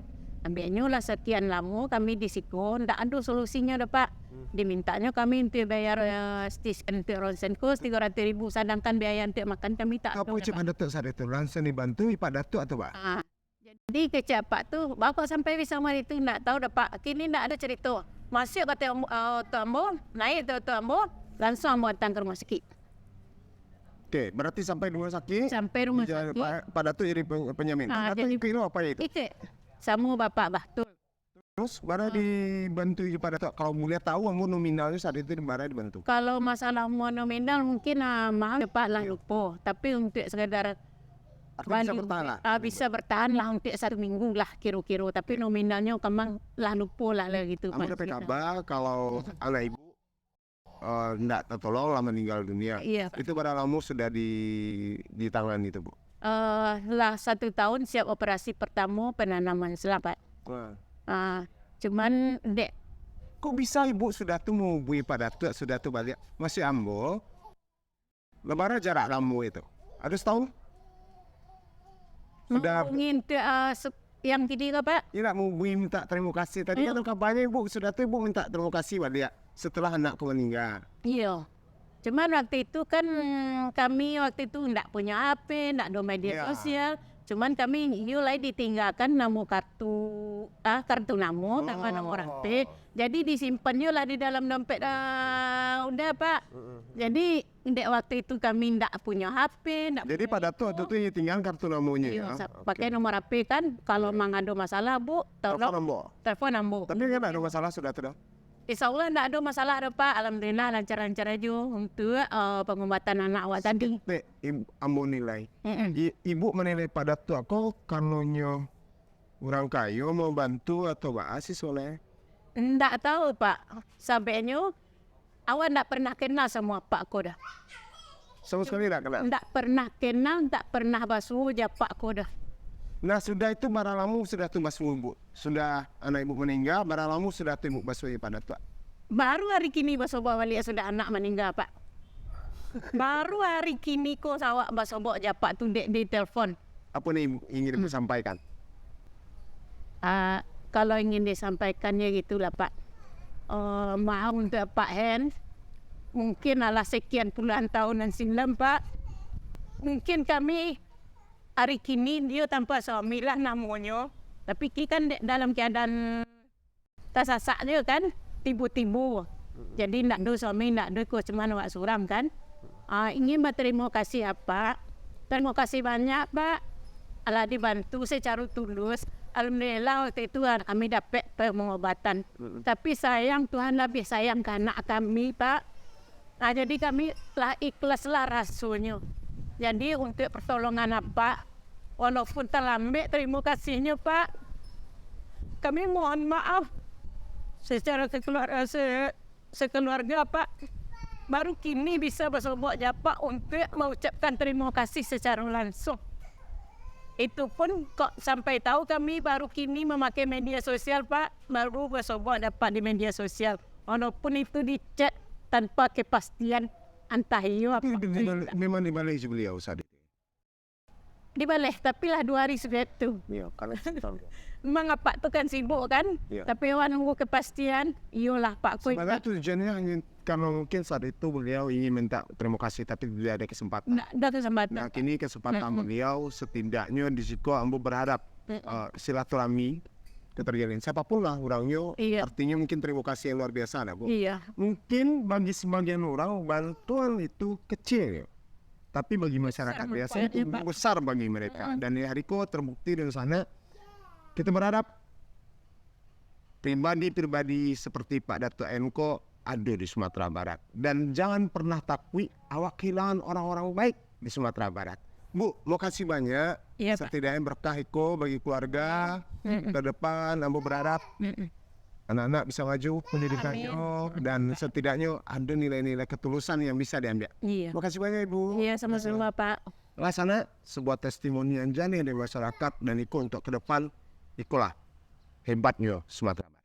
Ambilnya lah sekian lama kami di siku, tidak ada solusinya dah Pak. Dimintanya kami untuk bayar untuk ronsen kos 300.000, sedangkan biaya untuk makan kami tak ada. Apa cuma datuk saya itu langsung dibantu Pak datuk atau Pak? Jadi kecap Pak tu, bapak sampai bisa mari itu tidak tahu dah Pak. Kini tidak ada cerita. Masuk kata Tok Ambo, naik Tok Ambo, langsung Ambo datang ke rumah sakit. Okey, berarti sampai rumah sakit. Sampai rumah sakit. Pak datuk jadi penyamin. Pak datuk kira apa itu? Itu sama bapak Bahtul. Terus bara dibantu pada kalau mulia tahu kamu nominalnya saat itu bara dibantu. Kalau masalah nominal mungkin maaf Pak lah lupa, tapi untuk sekadar bisa bertahan lah. Bisa bertahan lah untuk 1 minggu lah kira-kira, tapi nominalnya kemang lah lupa lah gitu. Kamu dapat kabar kalau anak ibu tidak tertolong lah meninggal dunia. Iya. Itu pada kamu sudah di tangan itu Bu. Lah 1 tahun siap operasi pertama penanaman selang Pak. Cuman dek, kok bisa ibu sudah tuh mau bui pada tuh sudah tuh balik masih Ambo. Lebaran jarak kamu itu ada setahun? Sudah ingin yang ketiga Pak. Iya mau bui minta terima kasih tadi kan kabarnya ibu sudah tuh ibu minta terima kasih balik setelah anakku meninggal. Iya. Cuman waktu itu kan kami waktu itu tidak punya HP, tidak ada media sosial. Cuman kami mulai ditinggalkan nama kartu nama tanpa nama orang P. Jadi disimpannya lah di dalam dompet udah Pak. Jadi waktu itu kami tidak punya HP. Jadi pada tuh tinggal kartu namanya. Iya, pakai nomor HP kan. Kalau memang ada masalah Bu, tolong telepon Ambo. Tapi kan ada masalah sudah tuh. Insya Allah tidak ada masalah ada Pak. Alhamdulillah lancar-lancar aja untuk pengobatan anak awak tadi. Ambo nilai. Ibu menilai pada tuh aku kanonnya orang kayu mau bantu atau basis oleh? Tidak tahu Pak. Sampainya awak tidak pernah kenal sama Pak ko dah. Sama sekali tidak kenal? Tidak pernah kenal, tidak pernah basuh aja Pak ko dah. Nah sudah itu baralamu sudah tuh basuh ibu. Sudah anak ibu meninggal, baralamu sudah tuh ibu basuh pada tuh. Baru hari kini basuh balik sudah anak meninggal Pak. Baru hari kini kok sawak basuh aja Pak tu di telefon. Apa nih ingin ibu sampaikan? Kalau ingin disampaikannya gitulah Pak. Maaf untuk Pak Hen. Mungkin ala sekian puluhan tahunan silam Pak. mungkin kami hari kini dia tanpa suami lah namanya. Tapi kita kan dalam keadaan tersasak dia kan, tibu-tibu. Jadi nak do suami, nak do ko cuman awak suram kan. Ingin berterima kasih Pak. Terima kasih banyak Pak. Allah dibantu secara tulus. Alhamdulillah waktu itu kami dapat pengobatan. Tapi sayang Tuhan lebih sayang ke anak kami Pak. Jadi kami lah ikhlaslah rasanya. Jadi untuk pertolongan Pak, walaupun terlambat, terima kasihnya Pak. Kami mohon maaf secara sekeluarga Pak. Baru kini bisa bersobok Pak untuk mengucapkan terima kasih secara langsung. Itu pun kok sampai tahu kami baru kini memakai media sosial Pak. Baru bersobok dapat di media sosial. Walaupun itu di chat tanpa kepastian entah iyo apa. Memang di Malaysia beliau saat itu. Di balik, tapi lah 2 hari sudah itu. Ya, karena Memang Pak tu kan sibuk kan, Ya. tapi orang nunggu kepastian, iyalah Pak Kuy. sebenarnya tujuannya hanya karena mungkin saat itu beliau ingin minta terima kasih tapi tidak ada kesempatan. Nggak ada kesempatan. Nah, kini kesempatan beliau setidaknya di situ ambo berharap silaturahmi keterjalin siapapun lah orangnya, Iya. artinya mungkin terima kasih yang luar biasa lah Bu. Iya, Mungkin bagi sebagian orang bantuan itu kecil ya. Tapi bagi masyarakat Besar biasa itu manfaatnya, Pak. besar bagi mereka. Dan di hari ko terbukti di sana kita berharap pribadi-pribadi seperti Pak Dato' Enko ada di Sumatera Barat. Dan jangan pernah takwi awak kehilangan orang-orang baik di Sumatera Barat. Bu, makasih banyak. Iya, Pak. Setidaknya berkah Iko bagi keluarga. Ke depan, ambo berharap anak-anak bisa maju pendidikannya dan setidaknya ada nilai-nilai ketulusan yang bisa diambil. iya. Makasih banyak Ibu. Iya, sama-sama Pak. Rasanya sebuah testimoni yang jani dari masyarakat dan Iko untuk ke depan, ikulah hebatnya Sumatera Barat.